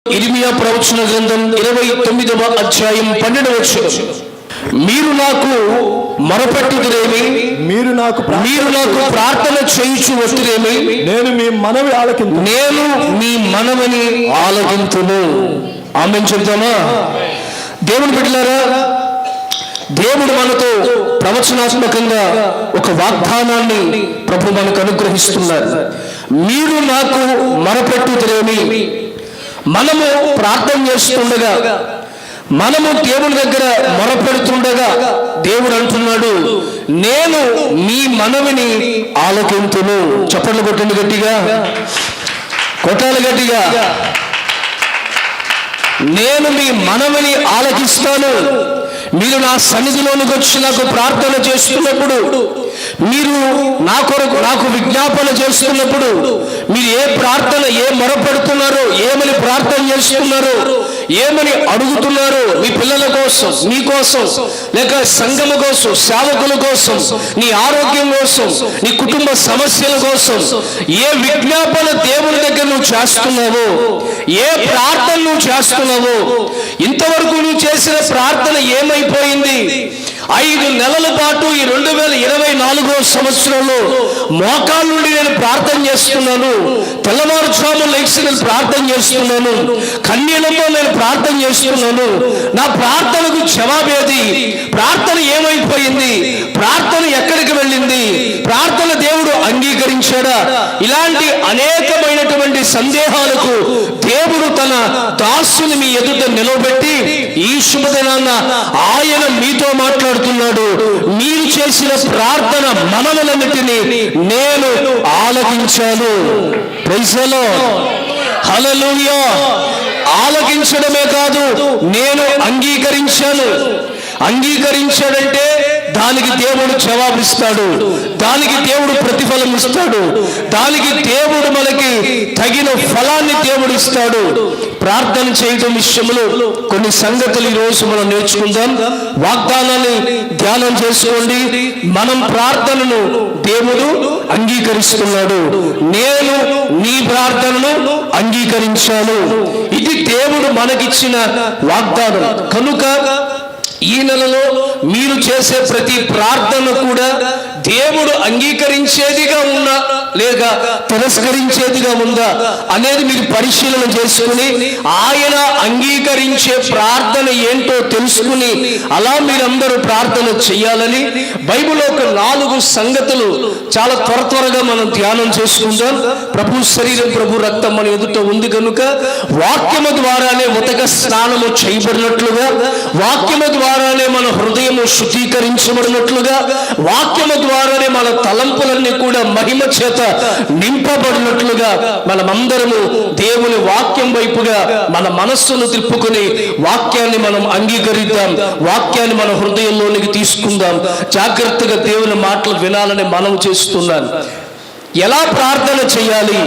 ఇర్మియా ప్రవచన గ్రంథం 29వ అధ్యాయం 12వ వచనం. మీరు నాకు మొరపెట్టుదురేమి, మీరు నాకు ప్రార్థన చేయుచు వస్తురేమి, నేను మీ మనవిని ఆలకింతును. ఆమేన్ చెప్తామా? దేవుని బిడ్డలారా, దేవుడు మనతో ప్రవచనాత్మకంగా ఒక వాగ్దానాన్ని ప్రభు మనకు అనుగ్రహిస్తున్నారు. మీరు నాకు మొరపెట్టుదురేమి. మనము ప్రార్థన చేస్తుండగా, మనము దేవుని దగ్గర మొరపెడుతుండగా దేవుడు అంటున్నాడు, నేను మీ మనవిని ఆలకింతును. చప్పట్లు కొట్టండి గట్టిగా, కొట్టాలి గట్టిగా. నేను మీ మనవిని ఆలకిస్తాను. మీరు నా సన్నిధిలోనికి వచ్చి నాకు ప్రార్థన చేస్తున్నప్పుడు, మీరు నా కొరకు నాకు విజ్ఞాపన చేస్తున్నప్పుడు, మీరు ఏ ప్రార్థన, ఏ మొరపెడుతున్నారో, ఏమని ప్రార్థన చేస్తున్నారో, ఏమని అడుగుతున్నారో, మీ పిల్లల కోసం, మీ కోసం, లేక సంఘం కోసం, సేవకుల కోసం, నీ ఆరోగ్యం కోసం, నీ కుటుంబ సమస్యల కోసం, ఏ విజ్ఞాపన దేవుని దగ్గర నువ్వు చేస్తున్నావో, ఏ ప్రార్థన నువ్వు చేస్తున్నావో, ఇంతవరకు నువ్వు చేసిన ప్రార్థన ఏమైపోయింది? 5 నెలల పాటు ఈ 2024వ సంవత్సరంలో మోకాళ్ళ నుండి నేను ప్రార్థన చేస్తున్నాను, తెల్లవారుజామున లేచి నేను ప్రార్థన చేస్తున్నాను, కన్నీళ్లతో నేను ప్రార్థన చేస్తున్నాను, నా ప్రార్థనకు జవాబేది? ప్రార్థన ఏమైపోయింది? ప్రార్థన ఎక్కడికి వెళ్ళింది? ప్రార్థన దేవుడు అంగీకరించాడా? ఇలాంటి అనేకమైనటువంటి సందేహాలకు దేవుడు తన దాసుని మీ ఎదుట నిలబెట్టి ఈ శుభదినాన్న ఆయన మీతో మాట్లాడుతున్నాడు. మీరు చేసిన ప్రార్థన మనవులన్నిటినీ నేను ఆలకించాను. ప్రైజ్ ది లార్డ్, హల్లెలూయా. ఆలకించడమే కాదు, నేను అంగీకరించాను. అంగీకరించాడంటే దానికి దేవుడు జవాబిస్తాడు, దానికి దేవుడు ప్రతిఫలం ఇస్తాడు, దానికి దేవుడు మనకి తగిన ఫలాన్ని దేవుడు ఇస్తాడు. ప్రార్థన చేయడం విషయంలో కొన్ని సంగతులు ఈరోజు మనం నేర్చుకుందాం. వాగ్దానాన్ని ధ్యానం చేసుకోండి. మనం ప్రార్థనను దేవుడు అంగీకరిస్తున్నాడు. నేను నీ ప్రార్థనను అంగీకరించాను. ఇది దేవుడు మనకిచ్చిన వాగ్దానం. కనుక ఈ నెలలో మీరు చేసే ప్రతి ప్రార్థన కూడా దేవుడు అంగీకరించేదిగా ఉందా లేక తిరస్కరించేదిగా ఉందా అనేది మీరు పరిశీలన చేసుకుని, ఆయన అంగీకరించే ప్రార్థన ఏంటో తెలుసుకుని అలా మీరందరూ ప్రార్థన చెయ్యాలని బైబిల్లో ఒక 4 సంగతులు చాలా త్వరగా మనం ధ్యానం చేసుకుందాం. ప్రభు శరీరం, ప్రభు రక్తం మన ఎదుట ఉంది కనుక వాక్యము ద్వారానే ఉతక స్నానము చేయబడినట్లుగా, వాక్యము ద్వారానే మన హృదయము శుద్ధీకరించబడినట్లుగా, వాక్యము ద్వారానే మన తలంపులన్నీ కూడా మహిమ చేత నింపబడినట్లుగా మనమందరము దేవుని వాక్యం వైపుగా మన మనస్సును తిప్పుకొని వాక్యాన్ని మనం అంగీకరిద్దాం. వాక్యాన్ని మన హృదయంలోనికి తీసుకుందాం. జాగ్రత్తగా దేవుని మాటలు వినాలని మనం చేస్తున్నాను. ఎలా ప్రార్థన చేయాలి,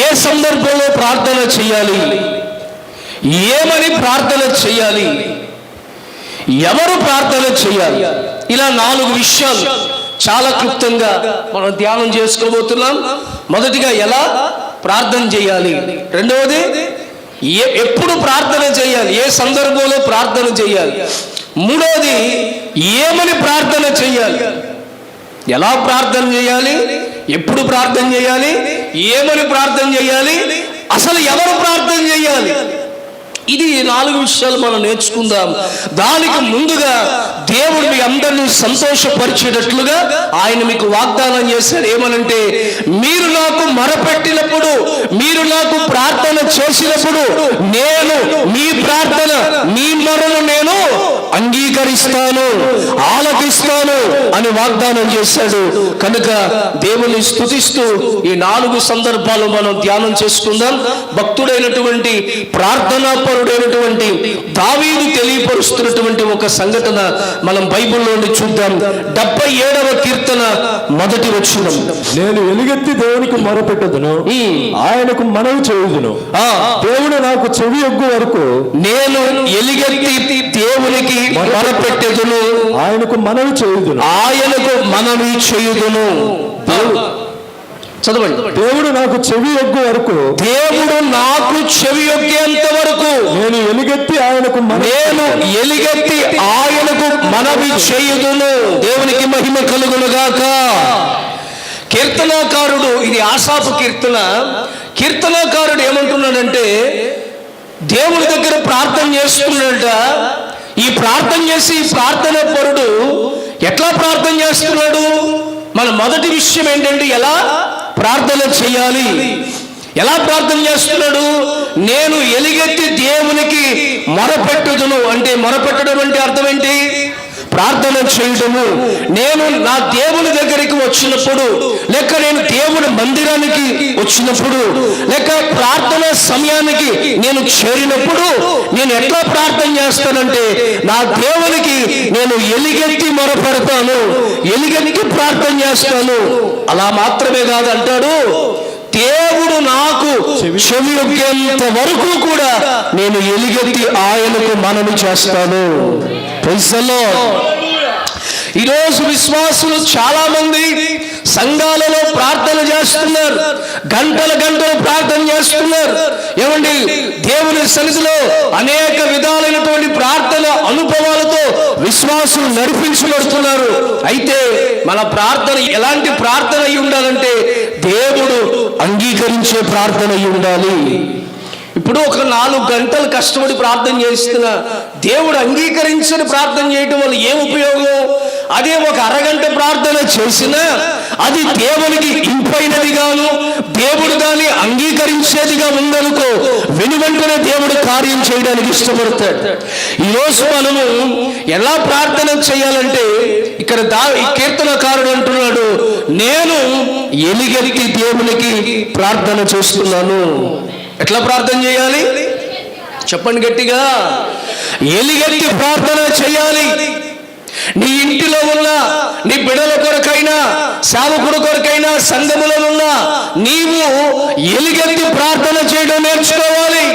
ఏ సందర్భంలో ప్రార్థన చేయాలి, ఏమని ప్రార్థన చేయాలి, ఎవరు ప్రార్థన చేయాలి, ఇలా 4 విషయాలు చాలా క్లుప్తంగా మనం ధ్యానం చేసుకోబోతున్నాం. మొదటిగా ఎలా ప్రార్థన చేయాలి, రెండవది ఎప్పుడు ప్రార్థన చేయాలి, ఏ సందర్భంలో ప్రార్థన చేయాలి, మూడవది ఏమని ప్రార్థన చేయాలి, ఎలా ప్రార్థన చేయాలి, ఎప్పుడు ప్రార్థన చేయాలి, ఏమని ప్రార్థన చేయాలి, అసలు ఎవరు ప్రార్థన చేయాలి. ఇది 4 విషయాలు మనం నేర్చుకుందాం. దానికి ముందుగా దేవుడు మీ అందరినీ సంతోషపరిచేటట్లుగా ఆయన మీకు వాగ్దానం చేశాడు. ఏమనంటే, మీరు నాకు మొరపెట్టినప్పుడు, మీరు నాకు ప్రార్థన చేసినప్పుడు నేను మీ ప్రార్థన, మీ మొరను నేను అంగీకరిస్తాను, ఆలకిస్తాను అని వాగ్దానం చేశాడు. కనుక దేవుని స్తుతిస్తూ ఈ 4 సందర్భాలు మనం ధ్యానం చేసుకుందాం. భక్తుడైనటువంటి ప్రార్థనాపరుడైనటువంటి దావీదు తెలియపరుస్తున్నటువంటి ఒక సంఘటన మనం బైబిల్లో చూద్దాం. 77వ కీర్తన 1వ వచనం. నేను ఎలుగెత్తి దేవునికి మొరపెట్టుదును, ఆయనకు మనవి చేయుదును. దేవుడు నాకు చెవి యొగ్గు వరకు నేను ఎలుగెత్తి దేవునికి మొరపెట్టుదును, ఆయనకు మనవి చేయుదును, ఆయనకు మనవి చేయుదును. చదవండి. దేవుడు నాకు చెవి యొగ్గు వరకు, దేవుడు నాకు చెవి యొగ్గేంత వరకు నేను ఎలుగెత్తి ఆయనకు మనవి చేయుదును. దేవునికి మహిమ కలుగును గాక. కీర్తనాకారుడు, ఇది ఆసాపు కీర్తన. కీర్తనాకారుడు ఏమంటున్నాడంటే, దేవుడి దగ్గర ప్రార్థన చేస్తున్నాడట. ఈ ప్రార్థన చేసి ఈ ప్రార్థన పరుడు ఎట్లా ప్రార్థన చేస్తున్నాడు? మన మొదటి విషయం ఏంటంటే, ఎలా ప్రార్థన చేయాలి, ఎలా ప్రార్థన చేస్తున్నాడు? నేను ఎలుగెత్తి దేవునికి మొరపెట్టుదును. అంటే మొరపెట్టడం అంటే అర్థం ఏంటి? ప్రార్థన చేయడము. నేను నా దేవుని దగ్గరికి వచ్చినప్పుడు, లేక నేను దేవుని మందిరానికి వచ్చినప్పుడు, లేక ప్రార్థన సమయానికి నేను చేరినప్పుడు నేను ఎట్లా ప్రార్థన చేస్తానంటే, నా దేవునికి నేను ఎలుగెత్తి మొరపెడతాను, ఎలుగెత్తి ప్రార్థన చేస్తాను. అలా మాత్రమే కాదు అంటాడు, దేవుడు నాకు చెవి యొగ్గేంత వరకు కూడా నేను ఎలుగెత్తి ఆయనకు మనవి చేస్తాను. Praise the Lord. ఈరోజు విశ్వాసులు చాలా మంది సంఘాలలో ప్రార్థన చేస్తున్నారు, గంటల గంటలు ప్రార్థన చేస్తున్నారు. ఏమండి, దేవుని సన్నిధిలో అనేక విధాలైనటువంటి ప్రార్థన అనుభవాలతో విశ్వాసులు నడిపించబడుతున్నారు. అయితే మన ప్రార్థన ఎలాంటి ప్రార్థన అయి ఉండాలంటే, దేవుడు అంగీకరించే ప్రార్థన అయి ఉండాలి. ఇప్పుడు ఒక 4 గంటలు కష్టపడి ప్రార్థన చేస్తున్నా దేవుడు అంగీకరించని ప్రార్థన చేయటం వల్ల ఏం ఉపయోగం? అదే ఒక అరగంట ప్రార్థన చేసినా అది దేవునికి ఇంపైనదిగాను, దేవుడు దాన్ని అంగీకరించేదిగా ఉందనుకో, వెనువెంటనే దేవుడు కార్యం చేయడానికి ఇష్టపడతాడు. ఈరోజు మనము ఎలా ప్రార్థన చేయాలంటే, ఇక్కడ ఈ కీర్తనకారుడు అంటున్నాడు, నేను ఎలుగెత్తి దేవునికి ప్రార్థన చేస్తున్నాను. ఎట్లా ప్రార్థన చేయాలి? చెప్పండి గట్టిగా. ఎలుగెత్తి ప్రార్థన చేయాలి. నీ ఇంటిలో ఉన్న నీ బిడ్డల కొరకైనా, సేవకుడు కొరకైనా, సంఘములో ఉన్న నీవు ఎలుగెత్తి ప్రార్థన చేయడం నేర్చుకోవాలి.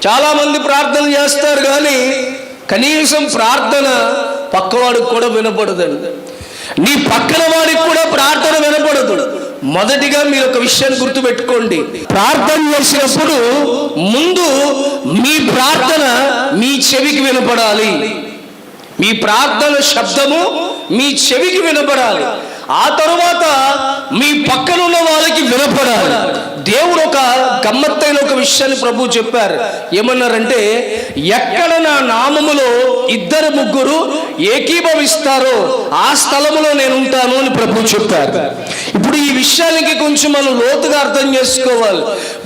చాలా మంది ప్రార్థన చేస్తారు కానీ కనీసం ప్రార్థన పక్కవాడికి కూడా వినపడదండి. నీ పక్కన వాడికి కూడా ప్రార్థన వినపడదు. మొదటిగా మీరు ఒక విషయాన్ని గుర్తుపెట్టుకోండి, ప్రార్థన చేసినప్పుడు ముందు మీ ప్రార్థన మీ చెవికి వినపడాలి. మీ ప్రార్థన శబ్దము మీ చెవికి వినపడాలి. ఆ తరువాత మీ పక్కన ఉన్న వాళ్ళకి వినపడాలి. దేవుడు ఒక గమ్మత్తైన ఒక విషయాన్ని ప్రభు చెప్పారు. ఏమన్నారంటే, ఎక్కడ నా నామములో 2-3 ఏకీభవిస్తారో ఆ స్థలములో నేను ఉంటాను అని ప్రభు చెప్పారు. ఇప్పుడు ఈ విషయానికి కొంచెం మనం లోతుగా అర్థం చేసుకోవాలి.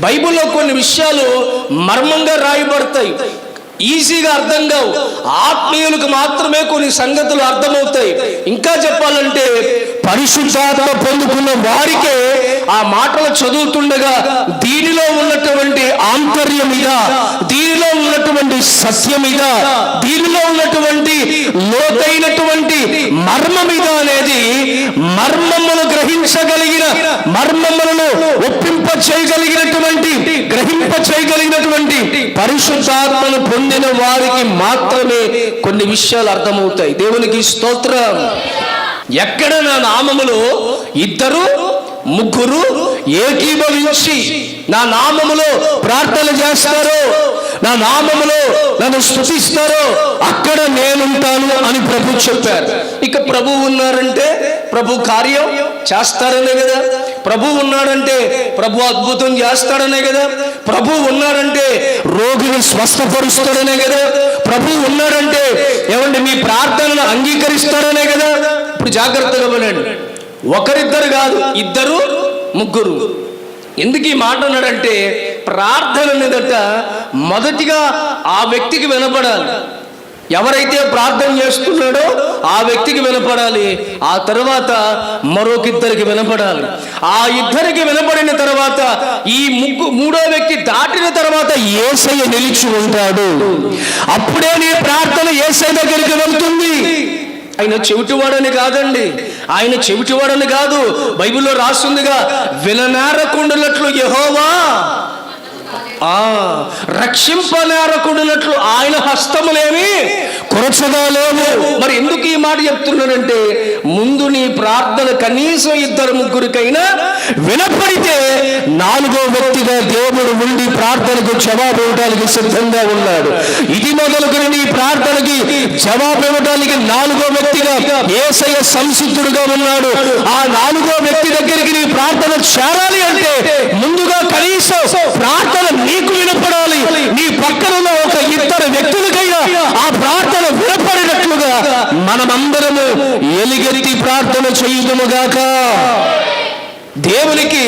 బైబిల్లో కొన్ని విషయాలు మర్మంగా రాయబడతాయి, ఈజీగా అర్థం కావు. ఆత్మీయులకు మాత్రమే కొన్ని సంగతులు అర్థమవుతాయి. ఇంకా చెప్పాలంటే పరిశుద్ధాత్మ పొందుకున్న వారికే ఆ మాటలు చదువుతుండగా దీనిలో ఉన్నటువంటి ఆంతర్యం ఇదా, దీనిలో ఉన్నటువంటి సత్యం ఇదా, దీనిలో ఉన్నటువంటి లోతైనటువంటి మర్మం ఇదా అనేది, మర్మమును గ్రహించగలిగిన, మర్మములను ఒప్పింప చేయగలిగినటువంటి, గ్రహింప చేయగలిగినటువంటి పరిశుద్ధాత్మను పొందిన వారికి మాత్రమే కొన్ని విషయాలు అర్థమవుతాయి. దేవునికి స్తోత్రం. ఎక్కడ నా నామములో ఇద్దరు ముగ్గురు ఏకీభవించి నా నామములో ప్రార్థన చేస్తారో, నా నామములో నన్ను స్తుతిస్తారో అక్కడ నేనుంటాను అని ప్రభు చెప్పారు. ఇక ప్రభు ఉన్నారంటే ప్రభు కార్యం చేస్తారనే కదా, ప్రభు ఉన్నాడంటే ప్రభు అద్భుతం చేస్తాడనే కదా, ప్రభు ఉన్నాడంటే రోగిని స్వస్థపరుస్తాడనే కదా, ప్రభు ఉన్నాడంటే ఏమంటే మీ ప్రార్థనను అంగీకరిస్తాడనే కదా. ఇప్పుడు జాగ్రత్తగా వినండి, ఒకరిద్దరు కాదు, ఇద్దరు ముగ్గురు. ఎందుకు ఈ మాట అన్నాడంటే ప్రార్థన మీదట మొదటిగా ఆ వ్యక్తికి వినపడాలి. ఎవరైతే ప్రార్థన చేస్తున్నాడో ఆ వ్యక్తికి వినపడాలి, ఆ తర్వాత మరొకిద్దరికి వినపడాలి. ఆ ఇద్దరికి వినపడిన తర్వాత ఈ మూడో వ్యక్తి దాటిన తర్వాత యేసయ్య నిలిచి ఉంటాడు. అప్పుడే నీ ప్రార్థన యేసయ్య దగ్గరికి వెళ్తుంది. ఆయన చెవిటివాడని కాదండి, ఆయన చెవిటివాడని కాదు. బైబిల్లో రాస్తుందిగా, విననేరకుండునట్లు యెహోవా రక్షింపనేరకుండునట్లు ఆయన హస్తములేమి కొరచగా లేవు. మరి ఎందుకు ఈ మాట చెప్తున్నానంటే ముందు నీ ప్రార్థన కనీసం ఇద్దరు ముగ్గురికైనా వినపడితే నాలుగో వ్యక్తిగా దేవుడు ఉండి ప్రార్థనకు జవాబు ఇవ్వడానికి సిద్ధంగా ఉన్నాడు. ఇది మొదలుకొని నీ ప్రార్థనకి జవాబు ఇవ్వడానికి నాలుగో వ్యక్తిగా యేసయ్య సంసిద్ధుడుగా ఉన్నాడు. ఆ నాలుగో వ్యక్తి దగ్గరికి నీ ప్రార్థన చేరాలి అంటే ముందుగా కనీసం ప్రార్థన నీకు వినపడాలి. నీ పక్కన ఉన్న ఒక ఇద్దరు వ్యక్తులకైనా ఆ ప్రార్థన వినపడినట్లుగా మనమందరము ఎలుగెత్తి ప్రార్థన చేయుదుముగాక. దేవునికి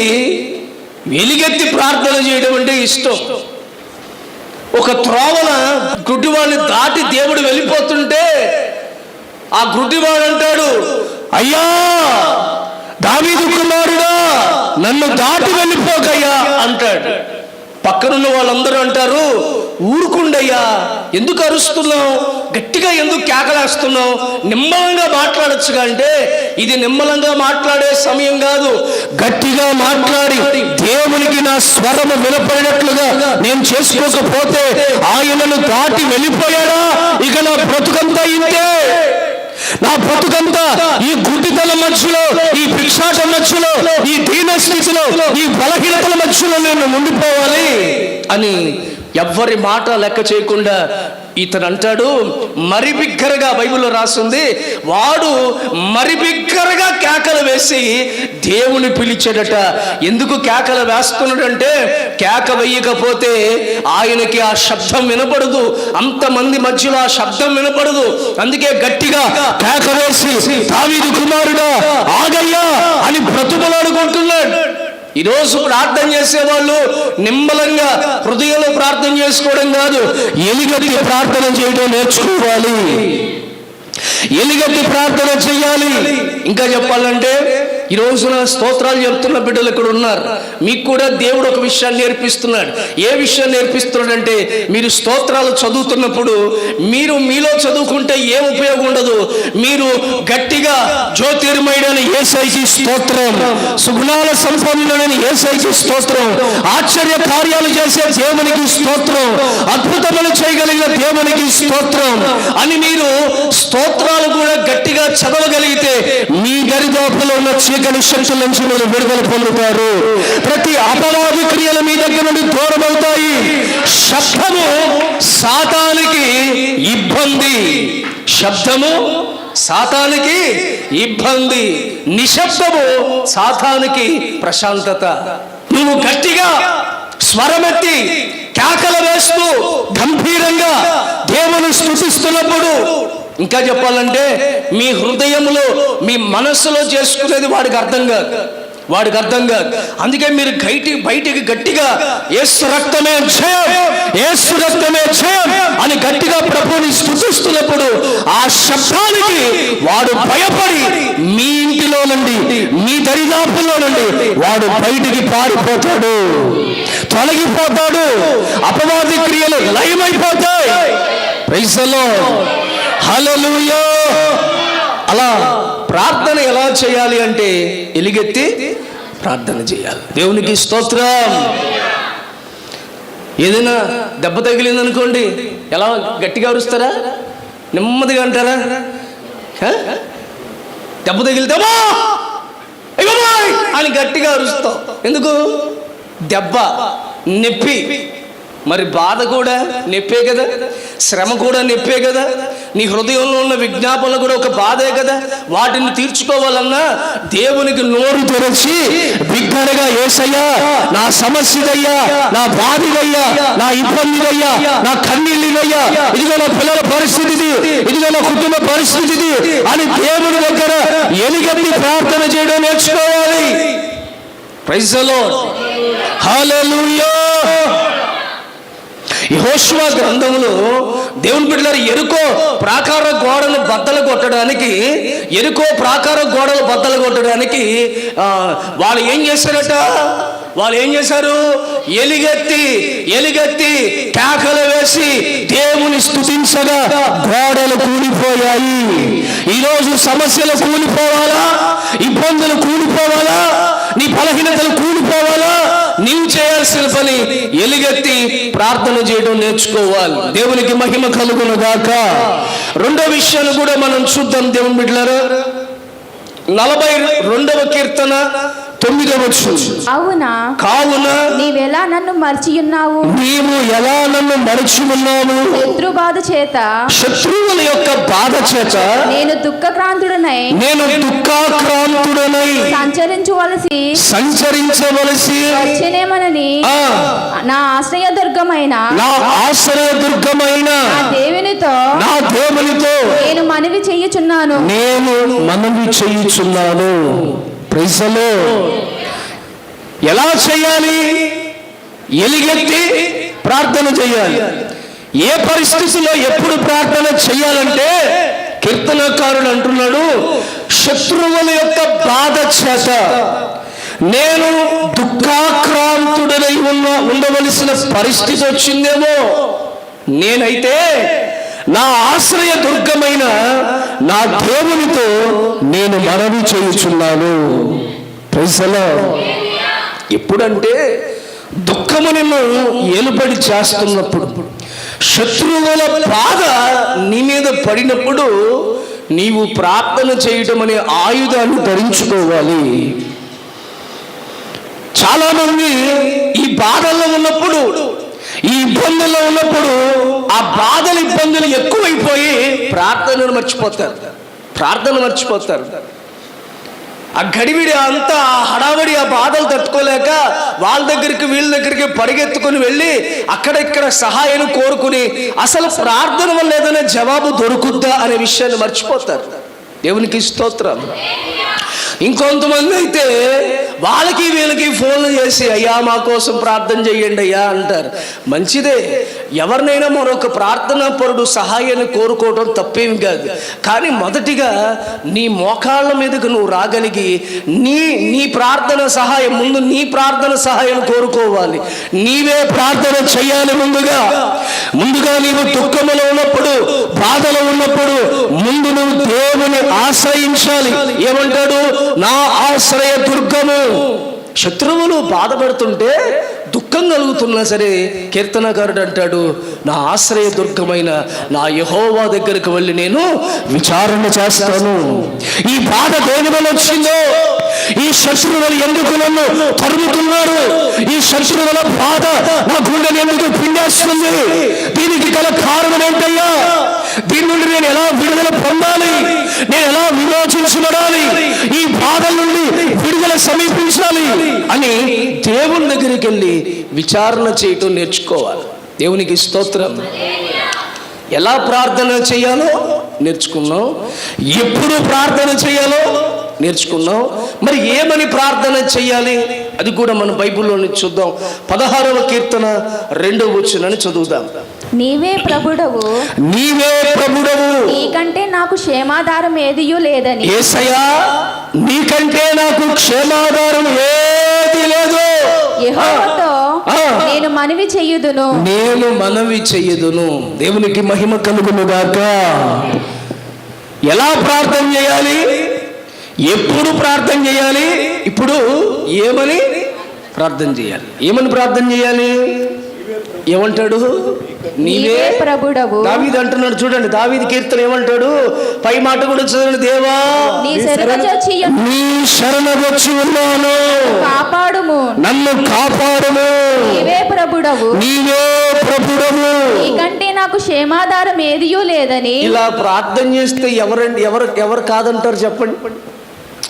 ఎలుగెత్తి ప్రార్థన చేయడం అంటే ఇష్టం. ఒక త్రోవన గుడ్డివాడిని దాటి దేవుడు వెళ్ళిపోతుంటే ఆ గుడ్డివాడు అంటాడు, అయ్యా దావీదు కుమారుడా నన్ను దాటి వెళ్ళిపోకయ్యా అంటాడు. పక్కనున్న వాళ్ళందరూ అంటారు, ఊరుకుండయ్యా, ఎందుకు అరుస్తున్నావు, గట్టిగా ఎందుకు కేకలేస్తున్నావు, నిమ్మలంగా మాట్లాడొచ్చుగా అంటే ఇది నిమ్మలంగా మాట్లాడే సమయం కాదు. గట్టిగా మాట్లాడి దేవునికి నా స్వరము వినపడినట్లుగా నేను చేసుకోకపోతే ఆయనను దాటి వెళ్ళిపోయాడా, ఇక నా బ్రతుకంతా ఇంతే, నా బ్రతుకంతా ఈ గుడ్డితల మధ్యలో, ఈ భిక్షాటం మధ్యలో, ఈ దీనస్థితిలో, ఈ బలహీనతల మధ్యలో నేను ఉండిపోవాలి అని ఎవ్వరి మాట లెక్క చేయకుండా ఇతను అంటాడు. మరి బిగ్గరగా బైబిల్లో రాస్తుంది, వాడు మరి బిగ్గరగా కేకలు వేసి దేవుని పిలిచాడట. ఎందుకు కేకలు వేస్తున్నాడంటే కేక వేయకపోతే ఆయనకి ఆ శబ్దం వినపడదు, అంతమంది మధ్యలో ఆ శబ్దం వినపడదు. అందుకే గట్టిగా కేక వేసి దావీదు కుమారుడా ఆగయ్యా అని బ్రతుకులాడుకుంటున్నాడు. ఈరోజు ప్రార్థన చేసేవాళ్ళు నిమ్మలంగా హృదయంలో ప్రార్థన చేసుకోవడం కాదు, ఎలుగెత్తి ప్రార్థన చేయడం నేర్చుకోవాలి, ఎలుగెత్తి ప్రార్థన చేయాలి. ఇంకా చెప్పాలంటే ఈ రోజున స్తోత్రాలు చెప్తున్న బిడ్డలు ఇక్కడ ఉన్నారు. మీకు కూడా దేవుడు ఒక విషయాన్ని నేర్పిస్తున్నాడు. ఏ విషయం నేర్పిస్తున్నాడంటే మీరు స్తోత్రాలు చదువుతున్నప్పుడు మీరు మీలో చదువుకుంటే ఏం ఉపయోగం ఉండదు. మీరు గట్టిగా జ్యోతిర్మయుడని యేసయ్యకి స్తోత్రం, సుగుణాల సంపన్నుడని యేసయ్యకి స్తోత్రం, ఆశ్చర్య కార్యాలు చేసే దేవునికి స్తోత్రం, అద్భుతములు చేయగలిగిన దేవునికి స్తోత్రం అని మీరు స్తోత్రాలు కూడా గట్టిగా చదవగలిగితే మీ దరిదాపులో ఉన్న చీకటి శక్తుల నుంచి మీరు విడుదల పొందుతారు. ప్రతి అపవాది క్రియలు మీ దగ్గర నుండి దూరం అవుతాయి. శబ్దము సాతానికి ఇబ్బంది, శబ్దము సాతానికి ఇబ్బంది, నిశ్శబ్దము సాతానికి ప్రశాంతత. నువ్వు గట్టిగా స్వరమెత్తి కేకలు వేస్తూ గంభీరంగా దేవుని స్తుతిస్తున్నప్పుడు, ఇంకా చెప్పాలంటే మీ హృదయంలో మీ మనస్సులో చేసుకునేది వాడికి అర్థం కాదు. అందుకే మీరు బయటికి గట్టిగా యేసు రక్తమే జయం, యేసు రక్తమే జయం అని గట్టిగా ప్రభువుని స్తుతిస్తున్నప్పుడు ఆ శబ్దానికి వాడు భయపడి మీ ఇంటిలో నుండి, మీ దరిదాపుల్లో నుండి వాడు బయటికి పారిపోతాడు, తొలగిపోతాడు. అపవాది క్రియలు లయమైపోతాయి. ప్రైజ్ ది లార్డ్, హల్లెలూయా. అలా ప్రార్థన ఎలా చేయాలి అంటే ఎలుగెత్తి ప్రార్థన చేయాలి. దేవునికి స్తోత్రం. ఏదైనా దెబ్బ తగిలింది అనుకోండి, ఎలా గట్టిగా అరుస్తారా, నెమ్మదిగా అంటారా? దెబ్బ తగిలితేమో అని గట్టిగా అరుస్తావు. ఎందుకు? దెబ్బ, నొప్పి. మరి బాధ కూడా నొప్పే కదా, శ్రమ కూడా నొప్పే కదా, నీ హృదయంలో ఉన్న విజ్ఞాపనలు కూడా ఒక బాధే కదా. వాటిని తీర్చుకోవాలన్నా దేవునికి నోరు తెరచి బిగ్గరగా, యేసయ్యా నా సమస్యదయ్యా, నా బాధదయ్యా, నా ఇబ్బందిదయ్యా, నా కన్నీళ్ళదయ్యా, ఇదిగో నా పిల్లల పరిస్థితిది, ఇదిగో నా కుటుంబ పరిస్థితిది అని దేవుని దగ్గర ఎలుగెత్తి ప్రార్థన చేయడం నేర్చుకోవాలి. ప్రైజ్ ది లార్డ్, హల్లెలూయా. యెహోషువ గ్రంథంలో దేవుని బిడ్డలారా, ఎరుకో ప్రాకార గోడలు బద్దలు కొట్టడానికి, ఎరుకో ప్రాకార గోడలు బద్దలు కొట్టడానికి వాళ్ళు ఏం చేశారట? వాళ్ళు ఏం చేశారు? ఎలుగెత్తి కేకలు వేసి దేవుని స్తుతించగా గోడలు కూలిపోయాయి. ఈరోజు సమస్యలు కూలిపోవాలా? ఇబ్బందులు కూలిపోవాలా? నీ బలహీనతలు కూలిపోవాలా? నీవు చేయాల్సిన పని ఎలుగెత్తి ప్రార్థన చేయడం నేర్చుకోవాలి. దేవునికి మహిమ కలుగును గాక. రెండో విషయాన్ని కూడా మనం చూద్దాం దేవుని బిడ్డలారా. 42వ కీర్తన 9వ వచనం. కావున నీవెలా నన్ను మరచియున్నావు, నీవు ఎలా నన్ను మరచియున్నావు, శత్రువుల యొక్క బాధ చేత నేను దుఃఖక్రాంతుడనై సంచరించవలసి వచ్చినేమనని నా ఆశ్రయదుర్గమైన దేవునితో నేను మనవి చేయుచున్నాను. Praise the Lord. ఎలా చేయాలి? ఎలుగెత్తి ప్రార్థన చేయాలి. ఏ పరిస్థితిలో ఎప్పుడు ప్రార్థన చేయాలంటే, కీర్తనకారుడు అంటున్నాడు, శత్రువుల యొక్క బాధ చేత నేను దుఃఖాక్రాంతుడనై ఉండవలసిన పరిస్థితి వచ్చిందేమో, నేనైతే నా ఆశ్రయ దుర్గమైన నా దేవునితో నేను మనవి చేయుచున్నాను. Praise the Lord. ఎప్పుడంటే దుఃఖము నిన్ను ఏలుబడి చేస్తున్నప్పుడు, శత్రువుల బాధ నీ మీద పడినప్పుడు నీవు ప్రార్థన చేయటం అనే ఆయుధాన్ని ధరించుకోవాలి. చాలా మంది ఈ బాధల్లో ఉన్నప్పుడు, ఈ ఇబ్బందుల్లో ఉన్నప్పుడు ఆ బాధలు, ఇబ్బందులు ఎక్కువైపోయి ప్రార్థన మర్చిపోతారు. ఆ గడివిడి అంతా, ఆ హడావడి, ఆ బాధలు తట్టుకోలేక వాళ్ళ దగ్గరికి వీళ్ళ దగ్గరికి పరిగెత్తుకుని వెళ్ళి అక్కడ ఇక్కడ సహాయం కోరుకుని అసలు ప్రార్థన వల్ల ఏదైనా జవాబు దొరుకుద్దా అనే విషయాన్ని మర్చిపోతారు. దేవునికి స్తోత్రం. ఇంకొంతమంది అయితే వాళ్ళకి వీళ్ళకి ఫోన్లు చేసి, అయ్యా మా కోసం ప్రార్థన చేయండి అయ్యా అంటారు. మంచిదే, ఎవరినైనా మరొక ప్రార్థనా పరుడు సహాయాన్ని కోరుకోవడం తప్పేమి కాదు. కానీ మొదటిగా నీ మోకాళ్ళ మీదకు నువ్వు రాగలిగి నీ ప్రార్థన సహాయం, ముందు నీ ప్రార్థన సహాయం కోరుకోవాలి. నీవే ప్రార్థన చేయాలి. ముందుగా నీవు దుఃఖములో ఉన్నప్పుడు, బాధలో ఉన్నప్పుడు ముందు నువ్వు దేవుని ఆశ్రయించాలి. ఏమంటాడు? నా ఆశ్రయ దుర్గము. శత్రువులు బాధపడుతుంటే, దుఃఖం కలుగుతున్నా సరే కీర్తనకారుడు అంటాడు, నా ఆశ్రయ దుర్గమైన నా యెహోవా దగ్గరికి వెళ్ళి నేను విచారణ చేస్తాను. ఈ బాధ దేని వల్ల వచ్చిందో, ఈ శత్రువులు ఎందుకు నన్ను తరుముతున్నారు, ఈ శత్రువుల బాధ నా గుండెని ఎందుకు పిండేస్తుంది, దీనికి గల కారణం ఏంటయ్యా, దీని నుండి నేను ఎలా విడుదల పొందాలి, నేను ఎలా విమోచించబడాలి, ఈ బాధల నుండి విడుదల సమీపించాలి అని దేవుని దగ్గరికి వెళ్ళి విచారణ చేయటం నేర్చుకోవాలి. దేవునికి స్తోత్రం. ఎలా ప్రార్థన చేయాలో నేర్చుకున్నాం, ఎప్పుడు ప్రార్థన చేయాలో నేర్చుకున్నాం. మరి ఏమని ప్రార్థన చేయాలి అది కూడా మన బైబిల్లోని చూద్దాం. 16వ కీర్తన 2వ వచనాన్ని చదువుదాం. నీవే ప్రభుడవు, నీకంటే నాకు క్షేమాధారం ఏదియూ లేదని. యేసయ్యా, నీకంటే నాకు క్షేమాధారం ఏది లేదు. యెహోవాతో నేను మనవి చెయ్యుదును. దేవునికి మహిమ కలుగును గాక. ఎలా ప్రార్థన చేయాలి, ఎప్పుడు ప్రార్థన చేయాలి, ఇప్పుడు ఏమని ప్రార్థన చేయాలి. ఏమంటాడు? నీవే ప్రభుడవు. దావీదు అంటున్నాడు చూడండి, దావీదు కీర్తన ఏమంటాడు? పై మాట కూడా చదవండి. దేవా నీ శరణొచ్చి ఉన్నాను, కాపాడుము, నన్ను కాపాడుము. నీవే ప్రభుడవు, నీవే ప్రభుడవు, నీకంటే నాకు క్షేమాధారం ఏదియూ లేదని. ఇలా ప్రార్థన చేస్తే ఎవరు కాదంటారు చెప్పండి?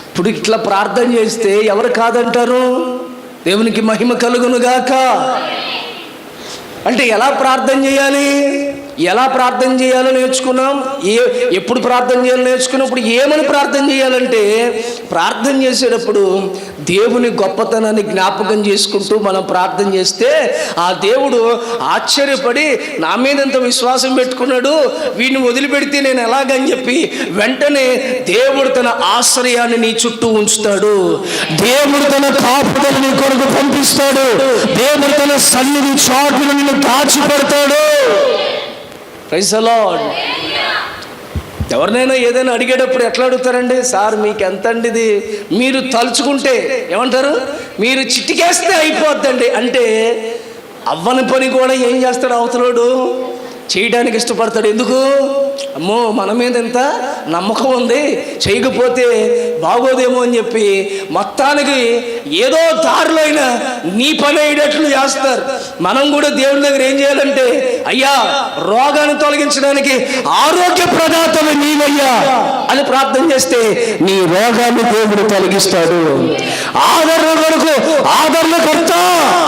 ఇప్పుడు ఇట్లా ప్రార్థన చేస్తే ఎవరు కాదంటారు? దేవునికి మహిమ కలుగును గాక. అంటే ఎలా ప్రార్థన చేయాలి, ఎలా ప్రార్థన చేయాలో నేర్చుకున్నాం. ఎప్పుడు ప్రార్థన చేయాలో నేర్చుకున్నప్పుడు ఏమని ప్రార్థన చేయాలంటే, ప్రార్థన చేసేటప్పుడు దేవుని గొప్పతనాన్ని జ్ఞాపకం చేసుకుంటూ మనం ప్రార్థన చేస్తే ఆ దేవుడు ఆశ్చర్యపడి నా మీద ఎంత విశ్వాసం పెట్టుకున్నాడు, వీడిని వదిలిపెడితే నేను ఎలాగని చెప్పి వెంటనే దేవుడు తన ఆశ్రయాన్ని నీ చుట్టూ ఉంచుతాడు. దేవుడు తన కాపుదల నీ కొరకు పంపిస్తాడు. దేవుడు తన సన్నిధి చాటును నిన్ను దాచిపెడతాడు. Praise the lord. ఎవరినైనా ఏదైనా అడిగేటప్పుడు ఎట్లా అడుగుతారండి? సార్ మీకు ఎంత అండి ఇది? మీరు తలుచుకుంటే ఏమంటారు? మీరు చిటికేస్తే అయిపోద్దండి అంటే అవ్వని పని కూడా ఏం చేస్తాడు అవతలోడు? చేయడానికి ఇష్టపడతాడు. ఎందుకు? అమ్మో మన మీద ఎంత నమ్మకం ఉంది, చేయకపోతే బాగోదేమో అని చెప్పి మొత్తానికి ఏదో దారిలో అయినా నీ పని అయ్యేటట్లు చేస్తారు. మనం కూడా దేవుని దగ్గర ఏం చేయాలంటే, అయ్యా రోగాన్ని తొలగించడానికి ఆరోగ్య ప్రదాతవి నీవయ్యా అని ప్రార్థన చేస్తే నీ రోగాన్ని దేవుడు తొలగిస్తాడు. ఆదరణ కొరకు ఆదరణకర్త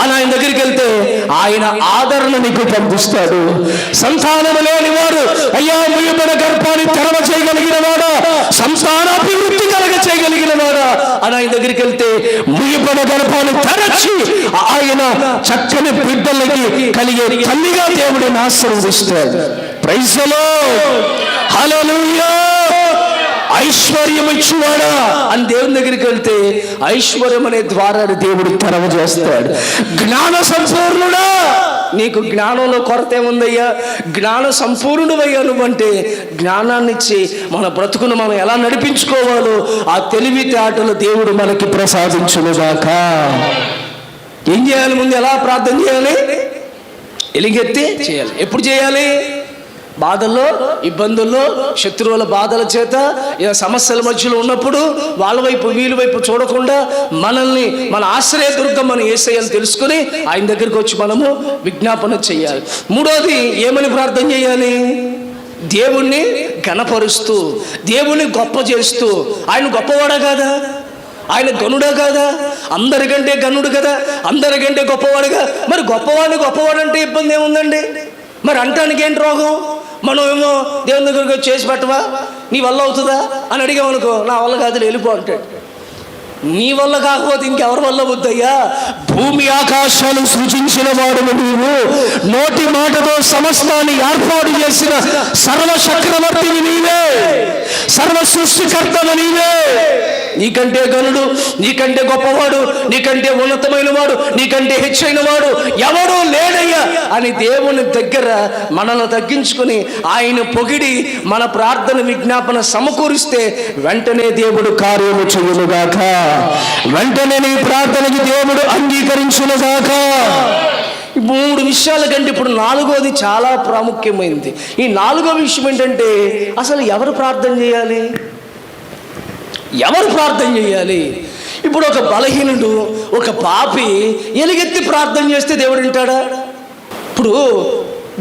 అని ఆయన దగ్గరికి వెళ్తే ఆయన ఆదరణ నీకు పంపిస్తాడు. సంతానము లేని వాడు అయ్యా ముయ్యబడిన గర్భాన్ని తెరవ చేయగలిగిన వాడా, సంతానాభివృద్ధి కలగ చేయగలిగిన వాడా అని ఆయన దగ్గరికి వెళ్తే ముయ్యబడిన గర్భాన్ని తెరచి ఆయన చక్కని బిడ్డలకి కలిగే తల్లిగా దేవుడిని ఆశీర్వదిస్తాడు. ప్రైజ్ ది లార్డ్, హల్లెలూయా. ఐశ్వర్యం ఇచ్చువాడా అని దేవుని దగ్గరికి వెళ్తే ఐశ్వర్యం అనే ద్వారాన్ని దేవుడు తెరవ చేస్తాడు. జ్ఞాన సంపూర్ణుడా, నీకు జ్ఞానంలో కొరత ఏముందయ్యా? జ్ఞాన సంపూర్ణుడయ్యా నువ్వంటే జ్ఞానాన్ని ఇచ్చి మన బ్రతుకును మనం ఎలా నడిపించుకోవాలో ఆ తెలివితేటలు దేవుడు మనకి ప్రసాదించునుగాక. ఏం చేయాలి? ముందు ఎలా ప్రార్థన చేయాలి? ఎలుగెత్తి చేయాలి. ఎప్పుడు చేయాలి? బాధల్లో, ఇబ్బందుల్లో, శత్రువుల బాధల చేత, సమస్యల మధ్యలో ఉన్నప్పుడు వాళ్ళ వైపు వీళ్ళ వైపు చూడకుండా మనల్ని మన ఆశ్రయదుర్గం మన యేసయ్యని తెలుసుకుని ఆయన దగ్గరికి వచ్చి మనము విజ్ఞాపన చేయాలి. మూడోది ఏమని ప్రార్థన చేయాలి? దేవుణ్ణి ఘనపరుస్తూ, దేవుణ్ణి గొప్ప చేస్తూ. ఆయన గొప్పవాడా కాదా? ఆయన గనుడా కాదా? అందరికంటే గనుడు కదా, అందరికంటే గొప్పవాడుగా. మరి గొప్పవాడంటే ఇబ్బంది ఏముందండి? మరి అంటానికి ఏంటి రోగం? మనం ఏమో దేవుని దగ్గరికి చేసి పెట్టవా, నీ వల్ల అవుతుందా అని అడిగామనుకో, నా వల్ల కాదు వెళ్ళిపో అంటాడు. నీ వల్ల కాకపోతే ఇంకెవరి వల్ల వద్దయ్యా? భూమి ఆకాశాలు సృజించిన వాడు నీవు, నోటి మాటతో సమస్తాన్ని ఏర్పాటు చేసిన సర్వ చక్రవర్తివి నీవే, సర్వ సృష్టికర్తవు నీవే. నీకంటే గనుడు, నీకంటే గొప్పవాడు, నీకంటే ఉన్నతమైన వాడు, నీకంటే హెచ్చైన వాడు ఎవడూ లేడయ్యా అని దేవుని దగ్గర మనల్ని తగ్గించుకుని ఆయన పొగిడి మన ప్రార్థన విజ్ఞాపన సమకూరిస్తే వెంటనే దేవుడు కార్యము చెయ్యునుగాక. వెంటనే నీ ప్రార్థనకి దేవుడు అంగీకరించునుగాక. మూడు విషయాల కంటే ఇప్పుడు నాలుగోది చాలా ప్రాముఖ్యమైనది. ఈ నాలుగో విషయం ఏంటంటే, అసలు ఎవరు ప్రార్థన చేయాలి? ఎవరు ప్రార్థన చేయాలి? ఇప్పుడు ఒక బలహీనుడు, ఒక పాపి ఎలుగెత్తి ప్రార్థన చేస్తే దేవుడు వింటాడా? ఇప్పుడు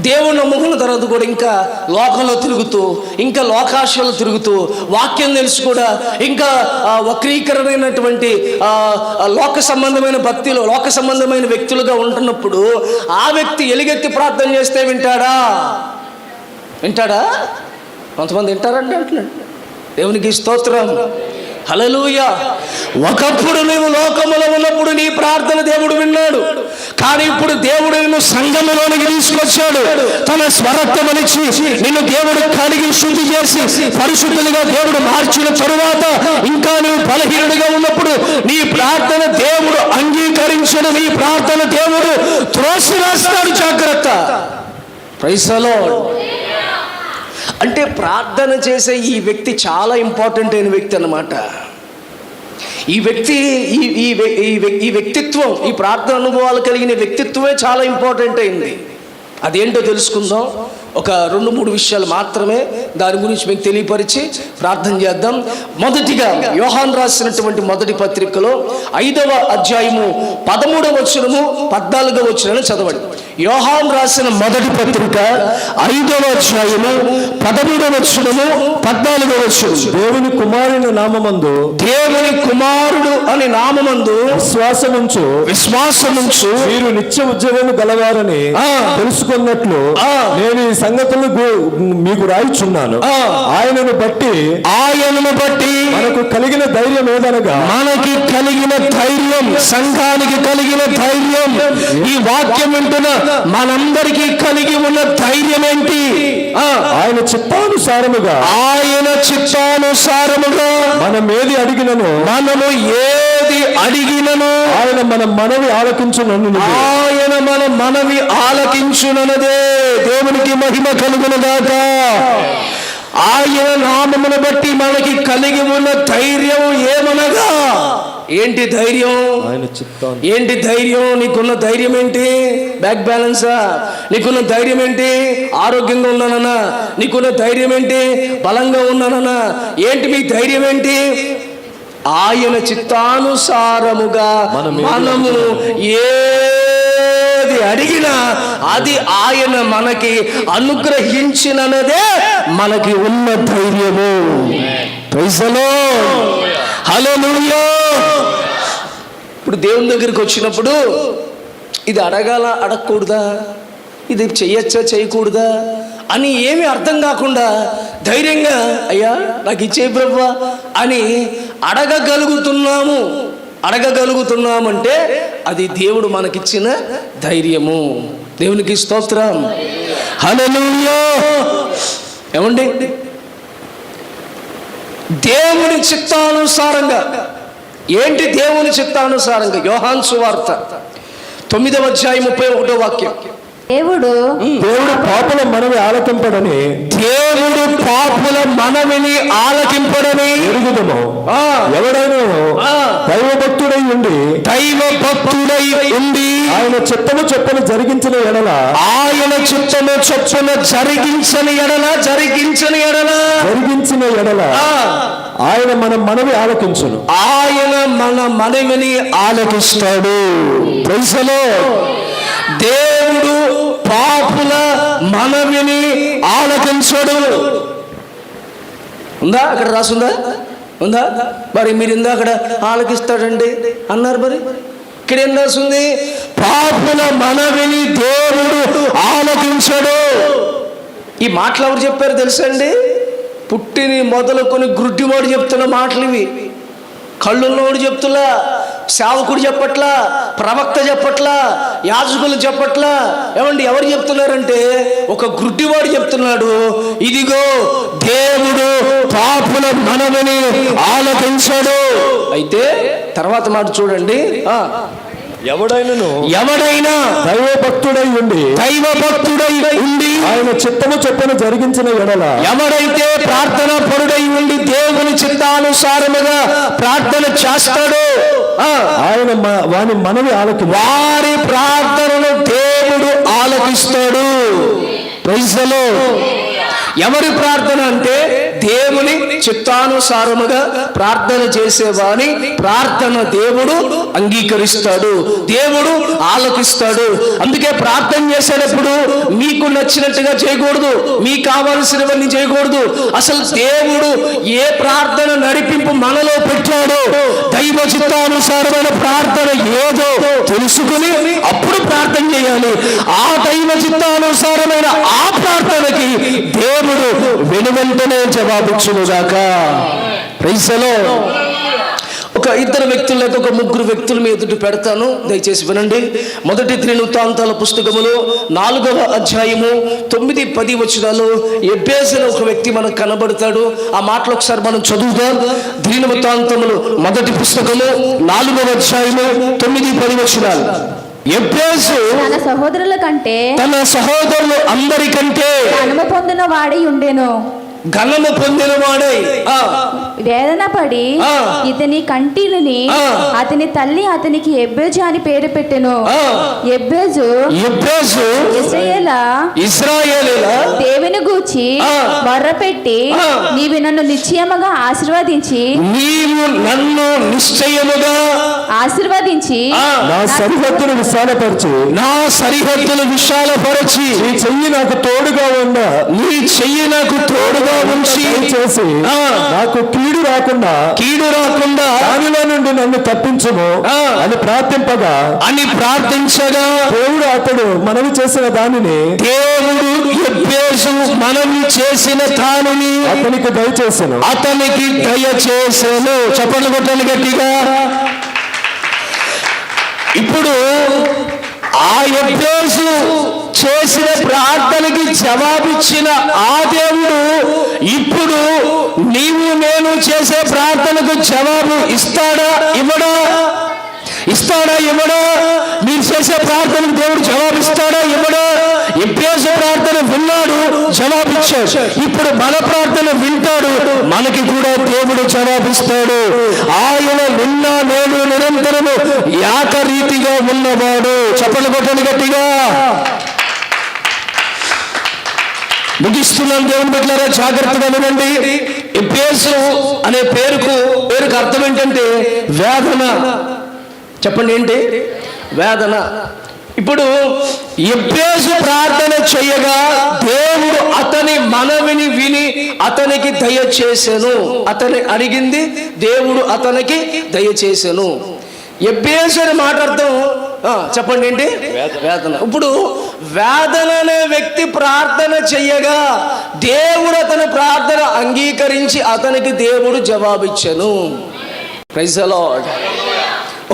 దేవుడు నమ్ముకున్న తర్వాత కూడా ఇంకా లోకంలో తిరుగుతూ, ఇంకా లోకాశలో తిరుగుతూ, వాక్యం తెలుసు కూడా ఇంకా వక్రీకరణమైనటువంటి లోక సంబంధమైన భక్తిలో లోక సంబంధమైన వ్యక్తులుగా ఉంటున్నప్పుడు ఆ వ్యక్తి ఎలుగెత్తి ప్రార్థన చేస్తే వింటాడా? కొంతమంది వింటారంటే అంటున్నాడు. దేవునికి స్తోత్రం, హల్లెలూయా. ఒకప్పుడు నువ్వు లోకములో ఉన్నప్పుడు నీ ప్రార్థన దేవుడు విన్నాడు, కానీ ఇప్పుడు దేవుడు నిన్ను సంఘములోనికి తీసుకొచ్చాడు. తన స్వరత్వమనిచ్చి నిన్ను దేవుడు కడిగి శుద్ధి చేసి పరిశుద్ధులుగా దేవుడు మార్చిన తరువాత ఇంకా నువ్వు బలహీనుడిగా ఉన్నప్పుడు నీ ప్రార్థన దేవుడు అంగీకరించడు. నీ ప్రార్థన దేవుడు త్రోసివేస్తాడు. జాగ్రత్త. Praise the Lord. అంటే ప్రార్థన చేసే ఈ వ్యక్తి చాలా ఇంపార్టెంట్ అయిన వ్యక్తి అన్నమాట. ఈ వ్యక్తి ఈ వ్యక్తిత్వం, ఈ ప్రార్థన అనుభవాలు కలిగిన వ్యక్తిత్వమే చాలా ఇంపార్టెంట్ అయింది. అదేంటో తెలుసుకుందాం. ఒక 2-3 విషయాలు మాత్రమే దాని గురించి మీకు తెలియపరిచి ప్రార్థన చేద్దాం. మొదటిగా యోహాను రాసినటువంటి మొదటి పత్రికలో 5వ అధ్యాయము 13వ వచనము 14వ వచనాన్ని చదవండి. యోహాను రాసిన మొదటి పత్రిక 5వ అధ్యాయము 13వ వచనము 14వ వచనం. దేవుని కుమారుని నామమందు, దేవుని కుమారుడు అని నామమందు విశ్వాసముంచు మీరు నిత్య ఉద్యోగము గలవారని తెలుసుకున్నట్లు నేను ఈ సంగతులు మీకు రాయిచున్నాను. ఆయనను బట్టి మనకు కలిగిన ధైర్యం ఏదనగా, మనకి కలిగిన ధైర్యం, సంఘానికి కలిగిన ధైర్యం, ఈ వాక్యం వింటున్న మనందరికీ కలిగి ఉన్న ధైర్యం ఏంటి? ఆయన చిత్తానుసారముగా మనము ఏది అడిగినను ఆయన మన మనవి ఆలకించునన్నదే. దేవునికి మహిమ కలుగునుగాక. ఆయన నామమును బట్టి మనకి కలిగి ఉన్న ధైర్యం ఏమనగా, ఏంటి ధైర్యం? ఏంటి ధైర్యం? నీకున్న ధైర్యం ఏంటి? బ్యాక్ బ్యాలెన్సా? నీకున్న ధైర్యం ఏంటి? ఆరోగ్యంగా ఉన్నానన్నా? నీకున్న ధైర్యం ఏంటి? బలంగా ఉన్నానన్నా? ఏంటి మీ ధైర్యం ఏంటి? ఆయన చిత్తానుసారముగా మనము ఏది అడిగినా అది ఆయన మనకి అనుగ్రహించినదే మనకి ఉన్న ధైర్యము. Praise the lord. హల్లెలూయా. ఇప్పుడు దేవుని దగ్గరికి వచ్చినప్పుడు ఇది అడగకూడదా, ఇది చెయ్యొచ్చా చేయకూడదా అని ఏమీ అర్థం కాకుండా ధైర్యంగా అయ్యా నాకు ఇచ్చే ప్రభువా అని అడగగలుగుతున్నామంటే అది దేవుడు మనకిచ్చిన ధైర్యము. దేవునికి స్తోత్రం. హల్లెలూయా. ఏమండి, దేవుని చిత్తానుసారంగా ఏంటి? దేవుని చిత్తానుసారంగా యోహాను సువార్త 9వ అధ్యాయం 31వ వాక్యం. దేవుడు పాపుల మనవి ఆలకింపడని, దేవుడు పాపుల మనవిని ఆలకింపడని ఎరుగుదము. ఎవడైనా దైవభక్తుడై ఉండి ఆయన చిత్తము చొప్పున జరిగించిన ఎడల ఆయన మన మనవి ఆలకించును. ఆయన మన మనవిని ఆలకిస్తాడు. Praise the lord. దేవుడు పాపుల మనవిని ఆలకించడు. ఉందా? అక్కడ రాసుందా? ఉందా? మరి మీరు ఇందా అక్కడ ఆలకిస్తాడండి అన్నారు. మరి ఇక్కడ ఏం రాసుంది? పాపుల మనవిని దేవుడు ఆలకించడు. ఈ మాటలు ఎవరు చెప్పారు తెలుసండి? పుట్టిని మొదలుకొని గుడ్డివాడు చెప్తున్న మాటలు ఇవి. కళ్ళున్నవాడు చెప్తున్నా, సేవకుడు చెప్పట్లా, ప్రవక్త చెప్పట్లా, యాజకులు చెప్పట్లా. ఏమండి, ఎవరు చెప్తున్నారంటే ఒక గుడ్డివాడు చెప్తున్నాడు, ఇదిగో దేవుడు పాపుల మనవిని ఆలకించాడు. అయితే తర్వాత మాట చూడండి. ఎవడైనా దైవభక్తుడై ఉండి ఆయన చిత్తము చొప్పున జరిగించిన ఎడల, ఎవడైతే ప్రార్థన పరుడై ఉండి దేవుని చిత్తానుసారముగా ప్రార్థన చేస్తాడో ఆయన వారి మనవి వారి ప్రార్థనను దేవుడు ఆలకిస్తాడు. Praise the lord. ఎవరి ప్రార్థన అంటే దేవుని చిత్తానుసారముగా ప్రార్థన చేసేవాని ప్రార్థన దేవుడు అంగీకరిస్తాడు, దేవుడు ఆలకిస్తాడు. అందుకే ప్రార్థన చేసేటప్పుడు మీకు నచ్చినట్టుగా చేయకూడదు, మీకు కావలసినవన్నీ చేయకూడదు. అసలు దేవుడు ఏ ప్రార్థన నడిపింపు మనలో పెట్టాడో, దైవ చిత్తానుసారమైన ప్రార్థన ఏదో తెలుసుకుని అప్పుడు ప్రార్థన చేయాలి. ఆ దైవ చిత్తానుసారమైన ఆ ప్రార్థనకి దేవుడు వెనువెంటనే జవాబిచ్చునుగాక. Praise the lord. ఒక 2 వ్యక్తులు లేక ఒక 3 వ్యక్తుల మీ ఎదుట పెడతాను, దయచేసి వినండి. మొదటి దినవృత్తాంతాల పుస్తకములో 4వ అధ్యాయము 9-10 వచనాలు ఎబ్బేసిన ఒక వ్యక్తి మనకు కనబడతాడు. ఆ మాటలు ఒకసారి మనం చదువుదాం. దినవృత్తాంతములు మొదటి పుస్తకము 4వ అధ్యాయము 9-10 వచనాలు. ఎబ్బేసు తన సహోదరుల కంటే, తన సహోదరులు అందరికంటే ఘనము పొందిన వాడై ఉండెను. వేదన పడి ఆ. ఇతని కంటిని ఆ. అతని తల్లి అతనికి ఎబ్బేజు అని పేరు పెట్టెను. ఆ. ఎబ్బేజు ఇశ్రాయేలీయుల దేవుని గూర్చి ఆ. మొర్రపెట్టి ఆ. నీవు నన్ను నిశ్చయముగా ఆశీర్వదించి నీవు నన్ను నిశ్చయముగా ఆశీర్వదించి ఆ. నా సరిహద్దును విశాలపరచు, నా సరిహద్దులు విశాలపరచి నీ చెయ్యి నాకు తోడుగా ఉందా, నీ చెయ్యి నాకు తోడుగా ఉంచి చేసి ఆ. నాకు కీడు రాకుండా కీడు రాకుండా దానిలో నుండి నన్ను తప్పించుము ఆ. అని ప్రార్థింపగా అని ప్రార్థించగా దేవుడు అతడు మనవి చేసిన దానిని దేవుడు ఎబ్బేసు మనవి చేసిన తానుని అతనికి దయచేసెను. అతనికి దయచేసాను. చప్పట్లు కొట్టాలి గట్టిగా. ఇప్పుడు ఆ ఎబ్బేసు చేసిన ప్రార్థనకి జవాబిచ్చిన ఆ దేవుడు ఇప్పుడు నీవు నేను చేసే ప్రార్థనకు జవాబు ఇస్తాడా ఇవ్వడా? ఇస్తాడా ఇవ్వడా? మీరు చేసే ప్రార్థనకు దేవుడు జవాబిస్తాడా ఇవ్వడా? ఎబ్బేసు ప్రార్థన విన్నాడు, జవాబిచ్చాడు. ఇప్పుడు మన ప్రార్థన వింటాడు, మనకి కూడా దేవుడు జవాబిస్తాడు. ఆయన నిన్న నేడు నిరంతరము ఏకరీతిగా ఉన్నవాడు. చప్పట్లు కొట్టండి గట్టిగా. ముగిస్తున్నాను దేవుని బిడ్డలారా, జాగ్రత్తగా వినండి. ఎబ్బేసు అనే పేరుకు అర్థం ఏంటంటే వేదన. చెప్పండి ఏంటి? వేదన. ఇప్పుడు ఎబ్బేసు ప్రార్థన చేయగా దేవుడు అతని మనవిని విని అతనికి దయచేసెను. అతని అడిగింది దేవుడు అతనికి దయచేసెను. ఎబ్బేసు అనే మాట అర్థం చెప్పండి ఏంటి? వేదన. ఇప్పుడు వేదన అనే వ్యక్తి ప్రార్థన చెయ్యగా దేవుడు అతని ప్రార్థన అంగీకరించి అతనికి దేవుడు జవాబిచ్చెను. Praise the lord.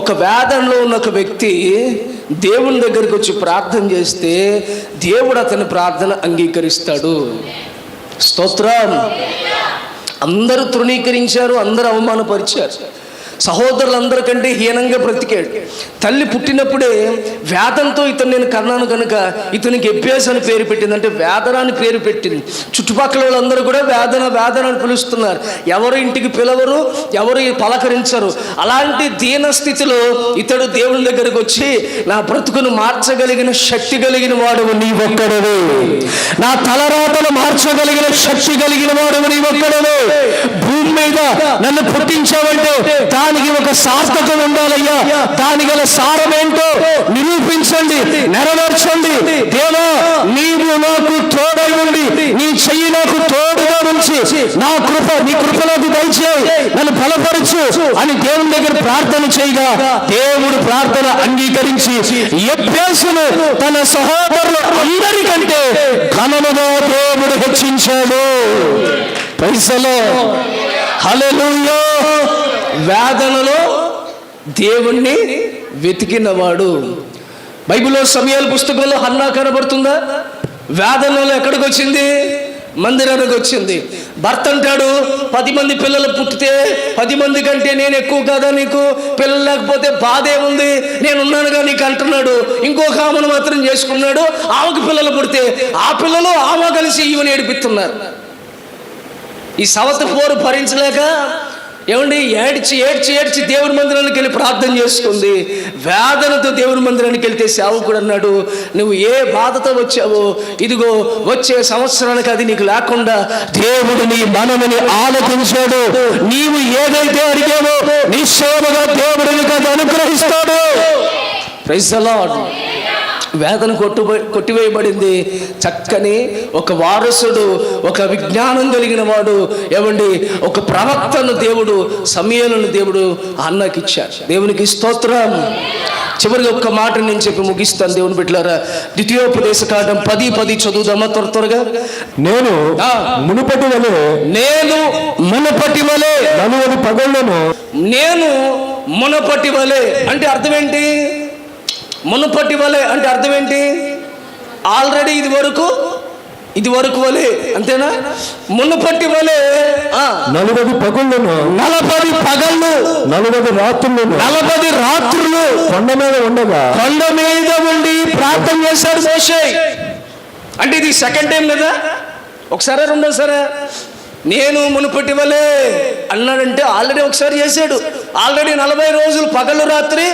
ఒక వేదనలో ఉన్న ఒక వ్యక్తి దేవుని దగ్గరికి వచ్చి ప్రార్థన చేస్తే దేవుడు అతని ప్రార్థన అంగీకరిస్తాడు. స్తోత్రం. అందరూ తృణీకరించారు, అందరూ అవమానపరిచారు. సహోదరులందరికంటే హీనంగా బ్రతికాడు. తల్లి పుట్టినప్పుడే వేదనతో ఇతను నేను కన్నాను కనుక ఇతనికి ఎబ్బేసు అని పేరు పెట్టింది. అంటే వేదన అని పేరు పెట్టింది. చుట్టుపక్కల వాళ్ళందరూ కూడా వేదన వేదన అని పిలుస్తున్నారు. ఎవరు ఇంటికి పిలవరు, ఎవరు పలకరించరు. అలాంటి దీన స్థితిలో ఇతడు దేవుని దగ్గరకు వచ్చి నా బ్రతుకును మార్చగలిగిన శక్తి కలిగిన వాడు నీ ఒక్కడవే, నా తలరాతను మార్చగలిగిన శక్తి కలిగిన వాడు నీ ఒక్కడవే. భూమి మీద నన్ను పుట్టించావంటే దానికి ఒక సార్థకం ఉండాలయ్యా. దాని గల సారం ఏంటో నిరూపించండి, నెరవేర్చండి. దేవా నీవు నాకు తోడై ఉండి నీ చెయ్యి నాకు తోడుగా ఉంచి నీ కృపలోకి దయచేయి, నన్ను బలపరచు అని దేవుని దగ్గర ప్రార్థన చేయగా దేవుడు ప్రార్థన అంగీకరించి ఎబ్బేసును తన సహోదరులు అందరికంటే ఘనముగా దేవుడు హెచ్చించాడు. Praise the lord. హల్లెలూయా. వేదనలో దేవుణ్ణి వెతికినవాడు. బైబిల్లో సమూయేలు పుస్తకంలో హన్నా కనబడుతుందా? వేదనలో ఎక్కడికి వచ్చింది? మందిరానికి వచ్చింది. భర్త అంటాడు 10 మంది పిల్లలు పుట్టితే 10 మంది కంటే నేను ఎక్కువ కదా, నీకు పిల్లలు లేకపోతే బాధ ఏముంది, నేనున్నానుగా నీకు అంటున్నాడు. ఇంకొక ఆమెను మాత్రం చేసుకున్నాడు. ఆమెకు పిల్లలు పుడితే ఆ పిల్లలు ఆమె కలిసి ఈమెను ఏడిపిస్తున్నారు. ఈ సవత పోరు భరించలేక ఏమండి ఏడ్చి ఏడ్చి ఏడ్చి దేవుని మందిరానికి వెళ్ళి ప్రార్థన చేసుకుంది. వేదనతో దేవుని మందిరానికి వెళ్తే సేవకుడు అన్నాడు, నువ్వు ఏ బాధతో వచ్చావో ఇదిగో వచ్చే సంవత్సరానికి అది నీకు లేకుండా దేవుడు నీ మనవిని ఆలకించాడు. నీవు ఏదైతే అడిగావో నిశ్చయముగా దేవుడు నీకు అది అనుగ్రహిస్తాడు. Praise the Lord. వేదన కొట్టివేయబడింది. చక్కని ఒక వారసుడు, ఒక విజ్ఞానం కలిగిన వాడు, ఏమండి ఒక ప్రవక్తను దేవుడు, సమూయేలును దేవుడు అన్నకి ఇచ్చాడు. దేవునికి స్తోత్రం. చివరిగా ఒక్క మాట నేను చెప్పి ముగిస్తాను దేవుని బిడ్డలారా. ద్వితీయోపదేశకాండం 10:10 చదువుదామా త్వరగా. నేను మునుపటి వలె నలువది పగళ్ళను. నేను మునుపటి వలె అంటే అర్థం ఏంటి? మునుపటి వలె అంటే అర్థం ఏంటి? ఆల్రెడీ ఇది వరకు వలె, అంతేనా? మునుపటి వలె 40 పగళ్ళను, 40 పగళ్ళు, 40 రాత్రులను, 40 రాత్రులు కొండ మీద ఉండగా, కొండ మీద ఉండి ప్రార్థన చేశాడు మోషే. అంటే ఇది సెకండ్ టైం కదా? ఒకసారి రెండోసారా? నేను మునుపటి వలె అన్నాడంటే ఆల్రెడీ ఒకసారి చేశాడు. ఆల్రెడీ 40 రోజులు పగలు రాత్రి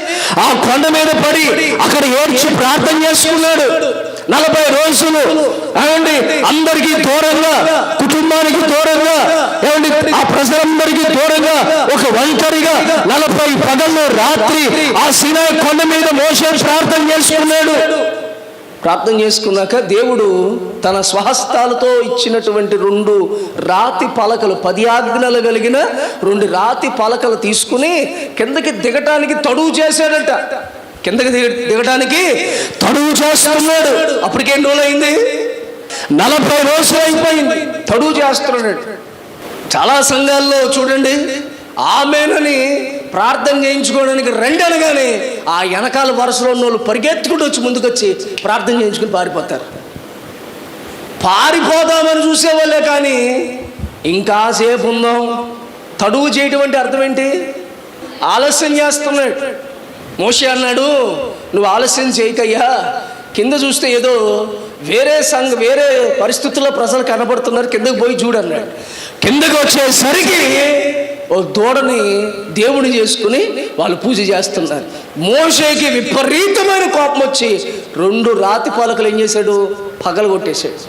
ఆ కొండ మీద పడి అక్కడ ఏడ్చి ప్రార్థన చేసుకున్నాడు. 40 రోజులు ఏమండి అందరికీ దూరంగా, కుటుంబానికి దూరంగా, ఏమండి ఆ ప్రజలందరికీ దూరంగా ఒక ఒంటరిగా 40 పగళ్ళు రాత్రి ఆ సీనాయి కొండ మీద మోషే ప్రార్థన చేసుకున్నాడు. ప్రార్థన చేసుకున్నాక దేవుడు తన స్వహస్తాలతో ఇచ్చినటువంటి 2 రాతి పలకలు, 10 ఆజ్ఞలు కలిగిన 2 రాతి పలకలు తీసుకుని కిందకి దిగటానికి తడువు చేశాడట. కిందకి దిగటానికి తడువు చేస్తున్నాడు. అప్పటికి ఎన్ని రోజులు అయింది? 40 రోజులు అయిపోయింది తడువు చేస్తున్నాడు. చాలా సంఘాల్లో చూడండి, ఆమేనని ప్రార్థన చేయించుకోవడానికి రండి అనగానే ఆ వెనకాల వరుసలో ఉన్న వాళ్ళు పరిగెత్తుకుంటూ వచ్చి ముందుకొచ్చి ప్రార్థన చేయించుకుని పారిపోతారు. పారిపోదామని చూసేవాళ్ళే కానీ ఇంకాసేపు ఉందాం. తడువు చేయటం అంటే అర్థం ఏంటి? ఆలస్యం చేస్తున్నాడు. మోషే అన్నాడు, నువ్వు ఆలస్యం చేయకయ్యా, కింద చూస్తే ఏదో వేరే పరిస్థితుల్లో ప్రజలు కనబడుతున్నారు, కిందకు పోయి చూడన్నాడు. కిందకు వచ్చేసరికి ఓ దూడని దేవుని చేసుకుని వాళ్ళు పూజ చేస్తున్నారు. మోషేకి విపరీతమైన కోపం వచ్చి 2 రాతి పలకలు ఏం చేశాడు? పగలగొట్టేశాడు.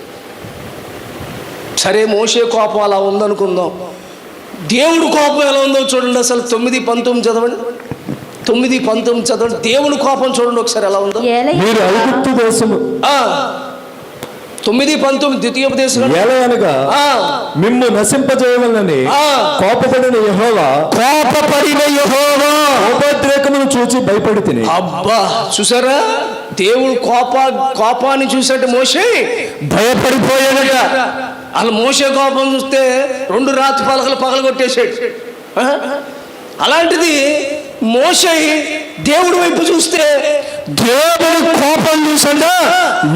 సరే, మోషే కోపం అలా ఉందనుకుందాం, దేవుడు కోపం ఎలా ఉందో చూడండి. అసలు 9:19 చదవండి. 9:19 చదవండి. దేవుని కోపం చూడండి ఒకసారి ఎలా ఉందో. మీరు ఐగుప్తు దేశము 9:19 ద్వితీయోపదేశం అనగా మిమ్ము నశింపజేయవలనని కోపపడిన యెహోవా కోపోద్రేకమును చూచి భయపడి తిని. అబ్బా, చూసారా? దేవుడు కోపాన్ని చూసాడు మోషే భయపడిపోయాడట. అలా మోషే కోపం చూస్తే 2 రాతి పలకలు పగలగొట్టేశాడు. అలాంటిది మోషే దేవుడి వైపు చూస్తే దేవుడి కోపం చూసండా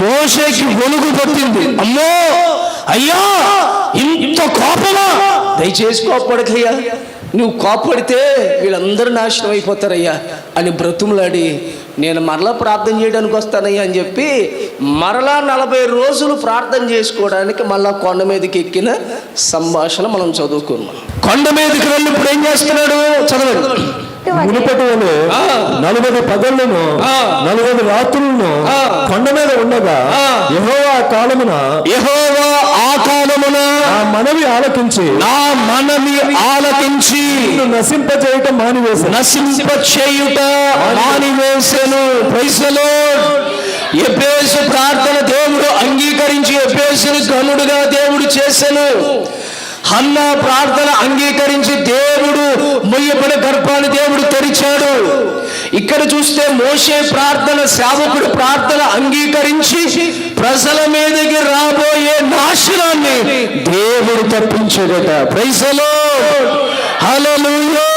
మోషేకి వణుకు పట్టింది. అమ్మో అయ్యా, ఇంత కోపమా? దయచేసి కోపపడకయ్యా, నువ్వు కోపడితే వీళ్ళందరూ నాశనం అయిపోతారయ్యా అని బ్రతుములాడి నేను మరలా ప్రార్థన చేయడానికి వస్తానయ్యా అని చెప్పి మరలా 40 రోజులు ప్రార్థన చేసుకోవడానికి మళ్ళా కొండ మీదకి ఎక్కిన సంభాషణ మనం చదువుకున్నాం. కొండ మీదకి వెళ్ళి ఇప్పుడు ఏం చేస్తున్నాడు? చదవండి. మునుపటి 40 పగళ్ళను 40 రాత్రులను కొండ మీద ఉండగా యెహోవా ఆ కాలమున నా మనవి ఆలకించి నశింపచేయుట మానివేసెను. Praise the lord. ఎఫెసు ప్రార్థన దేవుడు అంగీకరించి ఎఫెసును ఘనుడుగా దేవుడు చేసెను. హన్నా ప్రార్థన అంగీకరించి దేవుడు మొయ్యబడిన గర్భాన్ని దేవుడు తెరిచాడు. ఇక్కడ చూస్తే మోషే ప్రార్థన, సేవకుడు ప్రార్థన అంగీకరించి ప్రజల మీదకి రాబోయే నాశనాన్ని దేవుడు తప్పించాడట. Praise the lord. హల్లెలూయా.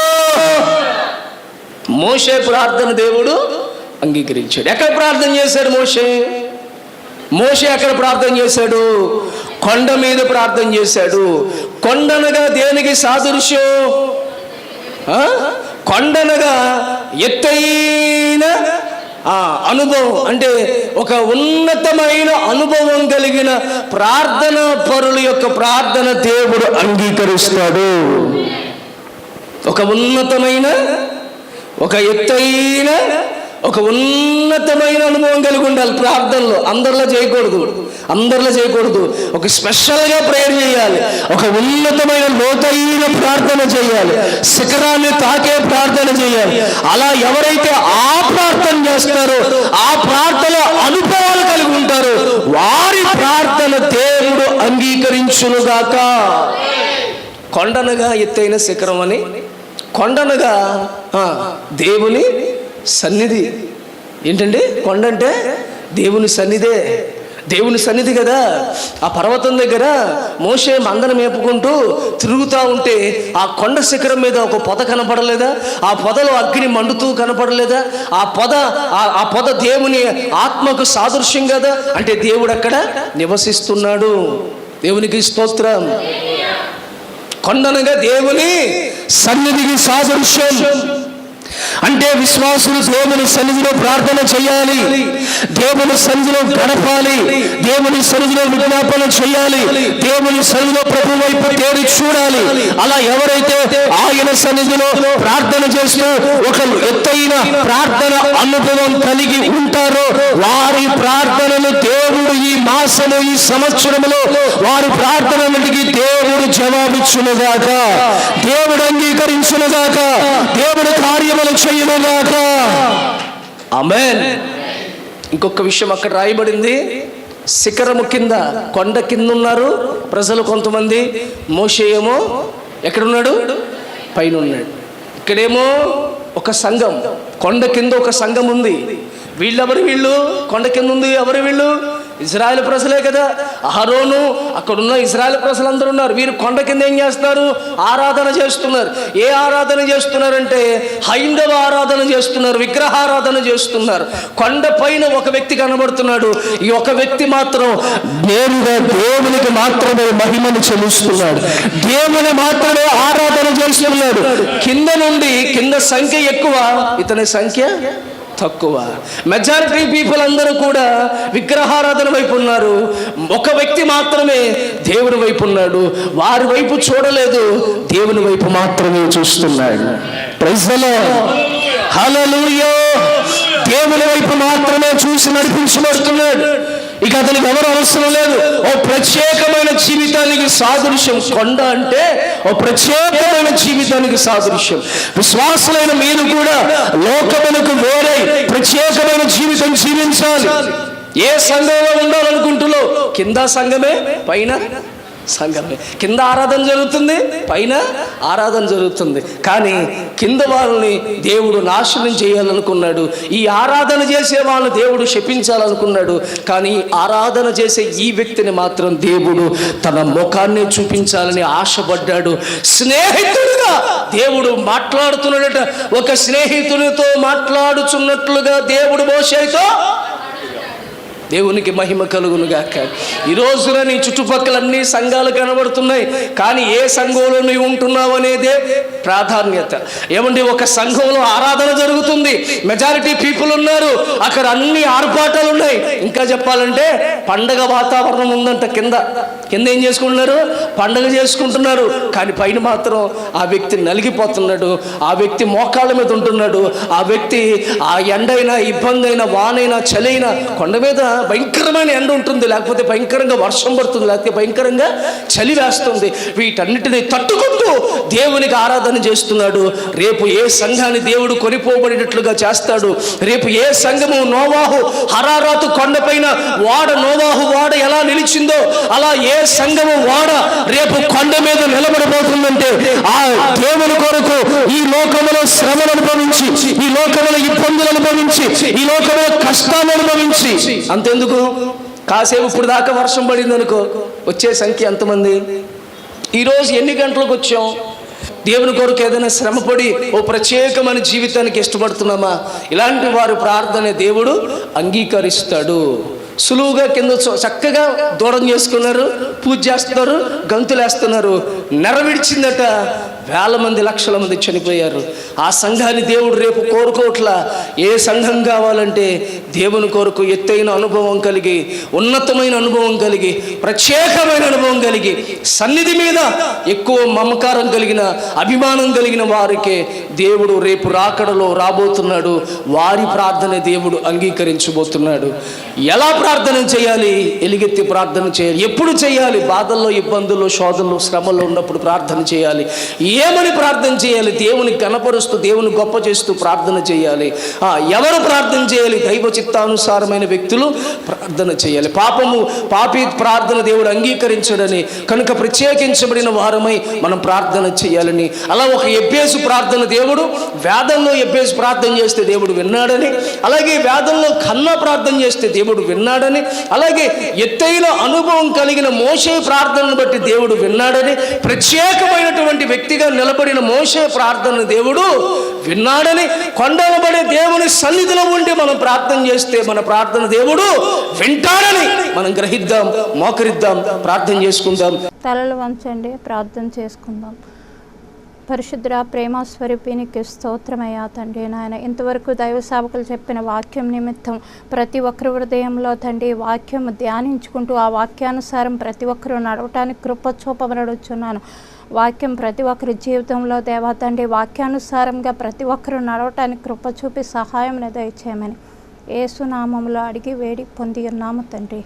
మోషే ప్రార్థన దేవుడు అంగీకరించాడు. ఎక్కడ ప్రార్థన చేశాడు మోషే ఎక్కడ ప్రార్థన చేశాడు? కొండ మీద ప్రార్థన చేశాడు. కొండనగా దేనికి సాదృశ్యం? కొండనగా ఎత్తైన అనుభవం, అంటే ఒక ఉన్నతమైన అనుభవం కలిగిన ప్రార్థన పరుల యొక్క ప్రార్థన దేవుడు అంగీకరిస్తాడు. ఒక ఉన్నతమైన, ఒక ఎత్తైన, ఒక ఉన్నతమైన అనుభవం కలిగి ఉండాలి ప్రార్థనలో. అందరిలో చేయకూడదు. ఒక స్పెషల్గా ప్రేయర్ చేయాలి. ఒక ఉన్నతమైన లోతైన ప్రార్థన చేయాలి. శిఖరాన్ని తాకే ప్రార్థన చేయాలి. అలా ఎవరైతే ఆ ప్రార్థన చేస్తారో, ఆ ప్రార్థన అనుభవాలు కలిగి ఉంటారో, వారి ప్రార్థన దేవుడు అంగీకరించునుగాక. కొండనగా ఎత్తైన శిఖరం అని, కొండనగా దేవుని సన్నిధి. ఏంటంటే కొండ అంటే దేవుని సన్నిధే. దేవుని సన్నిధి కదా. ఆ పర్వతం దగ్గర మోషే మందను మేపుకుంటూ తిరుగుతూ ఉంటే ఆ కొండ శిఖరం మీద ఒక పొద కనపడలేదా? ఆ పొదలో అగ్ని మండుతూ కనపడలేదా? ఆ పొద దేవుని ఆత్మకు సాదృశ్యం కదా. అంటే దేవుడు అక్కడ నివసిస్తున్నాడు. దేవునికి స్తోత్రం. కొండనగా దేవుని సన్నిధికి సాదృశ్యం. అంటే విశ్వాసులు దేవుని సన్నిధిలో ప్రార్థన చేయాలి, దేవుని సన్నిధిలో గడపాలి, దేవుని సన్నిధిలో విజ్ఞాపన చేయాలి, దేవుని సన్నిధిలో ప్రభు వైపు తేరి చూడాలి. అలా ఎవరైతే ఆయన సన్నిధిలో ప్రార్థన చేస్తూ ఒక ఎత్తైన ప్రార్థన అనుభవం కలిగి ఉంటారో వారి ప్రార్థనలు దేవుడు ఈ మాసము ఈ సంవత్సరములో వారి ప్రార్థనలకి దేవుడు జవాబిచ్చునుగాక, దేవుడు అంగీకరించునుగాక, దేవుడు కార్యములు చేయునుగాక. ఆమేన్. ఇంకొక విషయం అక్కడ రాయబడింది, శిఖరము కింద కొండ కింద ఉన్నారు ప్రజలు కొంతమంది, మోషే ఏమో ఎక్కడున్నాడు? పైన ఉన్నాడు. ఇక్కడేమో ఒక సంఘం, కొండ కింద ఒక సంఘం ఉంది. వీళ్ళెవరు? వీళ్ళు కొండ కింద ఉంది ఎవరు? వీళ్ళు ఇజ్రాయెల్ ప్రజలే కదా. అహరోను అక్కడున్న ఇజ్రాయెల్ ప్రజలందరూ ఉన్నారు. వీరు కొండ కింద ఏం చేస్తున్నారు? ఆరాధన చేస్తున్నారు. ఏ ఆరాధన చేస్తున్నారంటే హైందవ ఆరాధన చేస్తున్నారు, విగ్రహారాధన చేస్తున్నారు. కొండ పైన ఒక వ్యక్తి కనబడుతున్నాడు. ఈ ఒక వ్యక్తి మాత్రం నేరుగా దేవునికి మాత్రమే మహిమను చెల్లిస్తున్నాడు, దేవుని మాత్రమే ఆరాధన చేస్తున్నాడు. కింద నుండి కింద సంఖ్య ఎక్కువ, ఇతని సంఖ్య తక్కువ. మెజారిటీ పీపుల్ అందరూ కూడా విగ్రహారాధన వైపు ఉన్నారు. ఒక వ్యక్తి మాత్రమే దేవుని వైపు ఉన్నాడు. వారి వైపు చూడలేదు, దేవుని వైపు మాత్రమే చూస్తున్నాడు. ప్రైజ్ ది లార్డ్, హల్లెలూయా. దేవుని వైపు మాత్రమే చూసి నడిపించబడుతున్నాడు. ఇక అతనికి ఎవరు అవసరం లేదు. ఓ ప్రత్యేకమైన జీవితానికి సాదృశ్యం కొండ అంటే, ఓ ప్రత్యేకమైన జీవితానికి సాదృశ్యం. విశ్వాసులైన మీరు కూడా లోకమునకు వేరే ప్రత్యేకమైన జీవితం జీవించాలి. ఏ సంఘంలో ఉండాలనుకుంటున్నావు? కింద సంఘమే, పైన సంఘమే. కింద ఆరాధన జరుగుతుంది, పైన ఆరాధన జరుగుతుంది. కానీ కింద వాళ్ళని దేవుడు నాశనం చేయాలనుకున్నాడు, ఈ ఆరాధన చేసే వాళ్ళని దేవుడు శపించాలనుకున్నాడు. కానీ ఆరాధన చేసే ఈ వ్యక్తిని మాత్రం దేవుడు తన ముఖాన్ని చూపించాలని ఆశపడ్డాడు. స్నేహితుడిగా దేవుడు మాట్లాడుతున్నాడట. ఒక స్నేహితునితో మాట్లాడుచున్నట్లుగా దేవుడు మోషేతో, దేవునికి మహిమ కలుగును గాక. ఈ రోజున నీ చుట్టుపక్కల అన్ని సంఘాలు కనబడుతున్నాయి, కానీ ఏ సంఘంలో నువ్వు ఉంటున్నావు అనేదే ప్రాధాన్యత. ఏమండి, ఒక సంఘంలో ఆరాధన జరుగుతుంది, మెజారిటీ పీపుల్ ఉన్నారు, అక్కడ అన్ని ఆర్భాటాలు ఉన్నాయి. ఇంకా చెప్పాలంటే పండగ వాతావరణం ఉందంట. కింద ఏం చేసుకుంటున్నారు? పండగ చేసుకుంటున్నారు. కానీ పైన మాత్రం ఆ వ్యక్తి నలిగిపోతున్నాడు, ఆ వ్యక్తి మోకాళ్ళ మీద ఉంటున్నాడు. ఆ వ్యక్తి ఆ ఎండైనా, ఇబ్బంది అయినా, వానైనా, చలైనా, కొండ మీద భయంకరమైన ఎండ ఉంటుంది, లేకపోతే భయంకరంగా వర్షం పడుతుంది, లేకపోతే భయంకరంగా చలి వేస్తుంది. వీటన్నిటిని తట్టుకుంటూ దేవునికి ఆరాధన చేస్తున్నాడు. రేపు ఏ సంఘాన్ని దేవుడు కొనిపోబడినట్లుగా చేస్తాడు. రేపు ఏ సంఘము నోవాహు హరారాతు కొండపైన వాడ, నోవాహు వాడ ఎలా నిలిచిందో అలా ఏ సంఘము వాడ రేపు కొండ మీద నిలబడబోతుందంటే ఆ దేవుని కొరకు ఈ లోకములో శ్రమను అనుభవించి, ఈ లోకములో ఇబ్బందులు అనుభవించి, ఈ లోకంలో కష్టాలు అనుభవించి, అంతెందుకు కాసేపు ఇప్పుడు దాకా వర్షం పడింది అనుకో, వచ్చే సంఖ్య ఎంతమంది? ఈరోజు ఎన్ని గంటలకు వచ్చాం? దేవుని కొరకు ఏదైనా శ్రమపడి ఓ ప్రత్యేకమైన జీవితానికి ఇష్టపడుతున్నామా? ఇలాంటి వారి ప్రార్థన దేవుడు అంగీకరిస్తాడు. సులువుగా కింద చక్కగా దూరం చేసుకున్నారు, పూజ చేస్తున్నారు, గంతులు వేస్తున్నారు. నెరవేర్చిందట, వేల మంది, లక్షల మంది చనిపోయారు. ఆ సంఘాన్ని దేవుడు రేపు కోరుకోవట్లా. ఏ సంఘం కావాలంటే దేవుని కొరకు ఎత్తైన అనుభవం కలిగి, ఉన్నతమైన అనుభవం కలిగి, ప్రత్యేకమైన అనుభవం కలిగి, సన్నిధి మీద ఎక్కువ మమకారం కలిగిన, అభిమానం కలిగిన వారికే దేవుడు రేపు రాకడలో రాబోతున్నాడు. వారి ప్రార్థన దేవుడు అంగీకరించబోతున్నాడు. ఎలా ప్రార్థన చేయాలి? ఎలుగెత్తి ప్రార్థన చేయాలి. ఎప్పుడు చేయాలి? బాధల్లో, ఇబ్బందుల్లో, శోధనలో, శ్రమల్లో ఉన్నప్పుడు ప్రార్థన చేయాలి. ఏమని ప్రార్థన చేయాలి? దేవుని కనపరుస్తూ, దేవుని గొప్ప చేస్తూ ప్రార్థన చేయాలి. ఎవరు ప్రార్థన చేయాలి? దైవ చిత్తానుసారమైన వ్యక్తులు ప్రార్థన చేయాలి. పాపి ప్రార్థన దేవుడు అంగీకరించడని కనుక ప్రత్యేకించబడిన వారమై మనం ప్రార్థన చేయాలని. అలా ఒక ఎబ్బేసు ప్రార్థన దేవుడు, వేదంలో ఎబ్బేసు ప్రార్థన చేస్తే దేవుడు విన్నాడని, అలాగే వేదంలో కన్నా ప్రార్థన చేస్తే దేవుడు విన్నాడని, అలాగే ఎత్తైన అనుభవం కలిగిన మోషే ప్రార్థనను బట్టి దేవుడు విన్నాడని, ప్రత్యేకమైనటువంటి వ్యక్తిగా నిలబడిన మోషే ప్రార్థన దేవుడు విన్నాడని, కొండలబడే దేవుని సన్నిధిలో ఉండి మనం ప్రార్థన చేస్తే మన ప్రార్థన దేవుడు వింటాడని మనం గ్రహిద్దాం, మోకరిద్దాం, ప్రార్థన చేసుకుందాం. తలలు వంచండి, ప్రార్థన చేసుకుందాం. పరిశుద్ధ ప్రేమ స్వరూపినికి స్తోత్రమయ్యా తండ్రి నాయన. ఇంతవరకు దైవ సేవకులు చెప్పిన వాక్యం నిమిత్తం ప్రతి ఒక్కరి హృదయంలో తండ్రి వాక్యం ధ్యానించుకుంటూ ఆ వాక్యానుసారం ప్రతి ఒక్కరూ నడవటానికి కృప చూపబడుచున్నాను. వాక్యం ప్రతి ఒక్కరి జీవితంలో దేవా తండ్రి వాక్యానుసారంగా ప్రతి ఒక్కరూ నడవటానికి కృప చూపి సహాయం దయచేయమని యేసు నామములో అడిగి వేడి పొంది ఉన్నాము తండ్రి.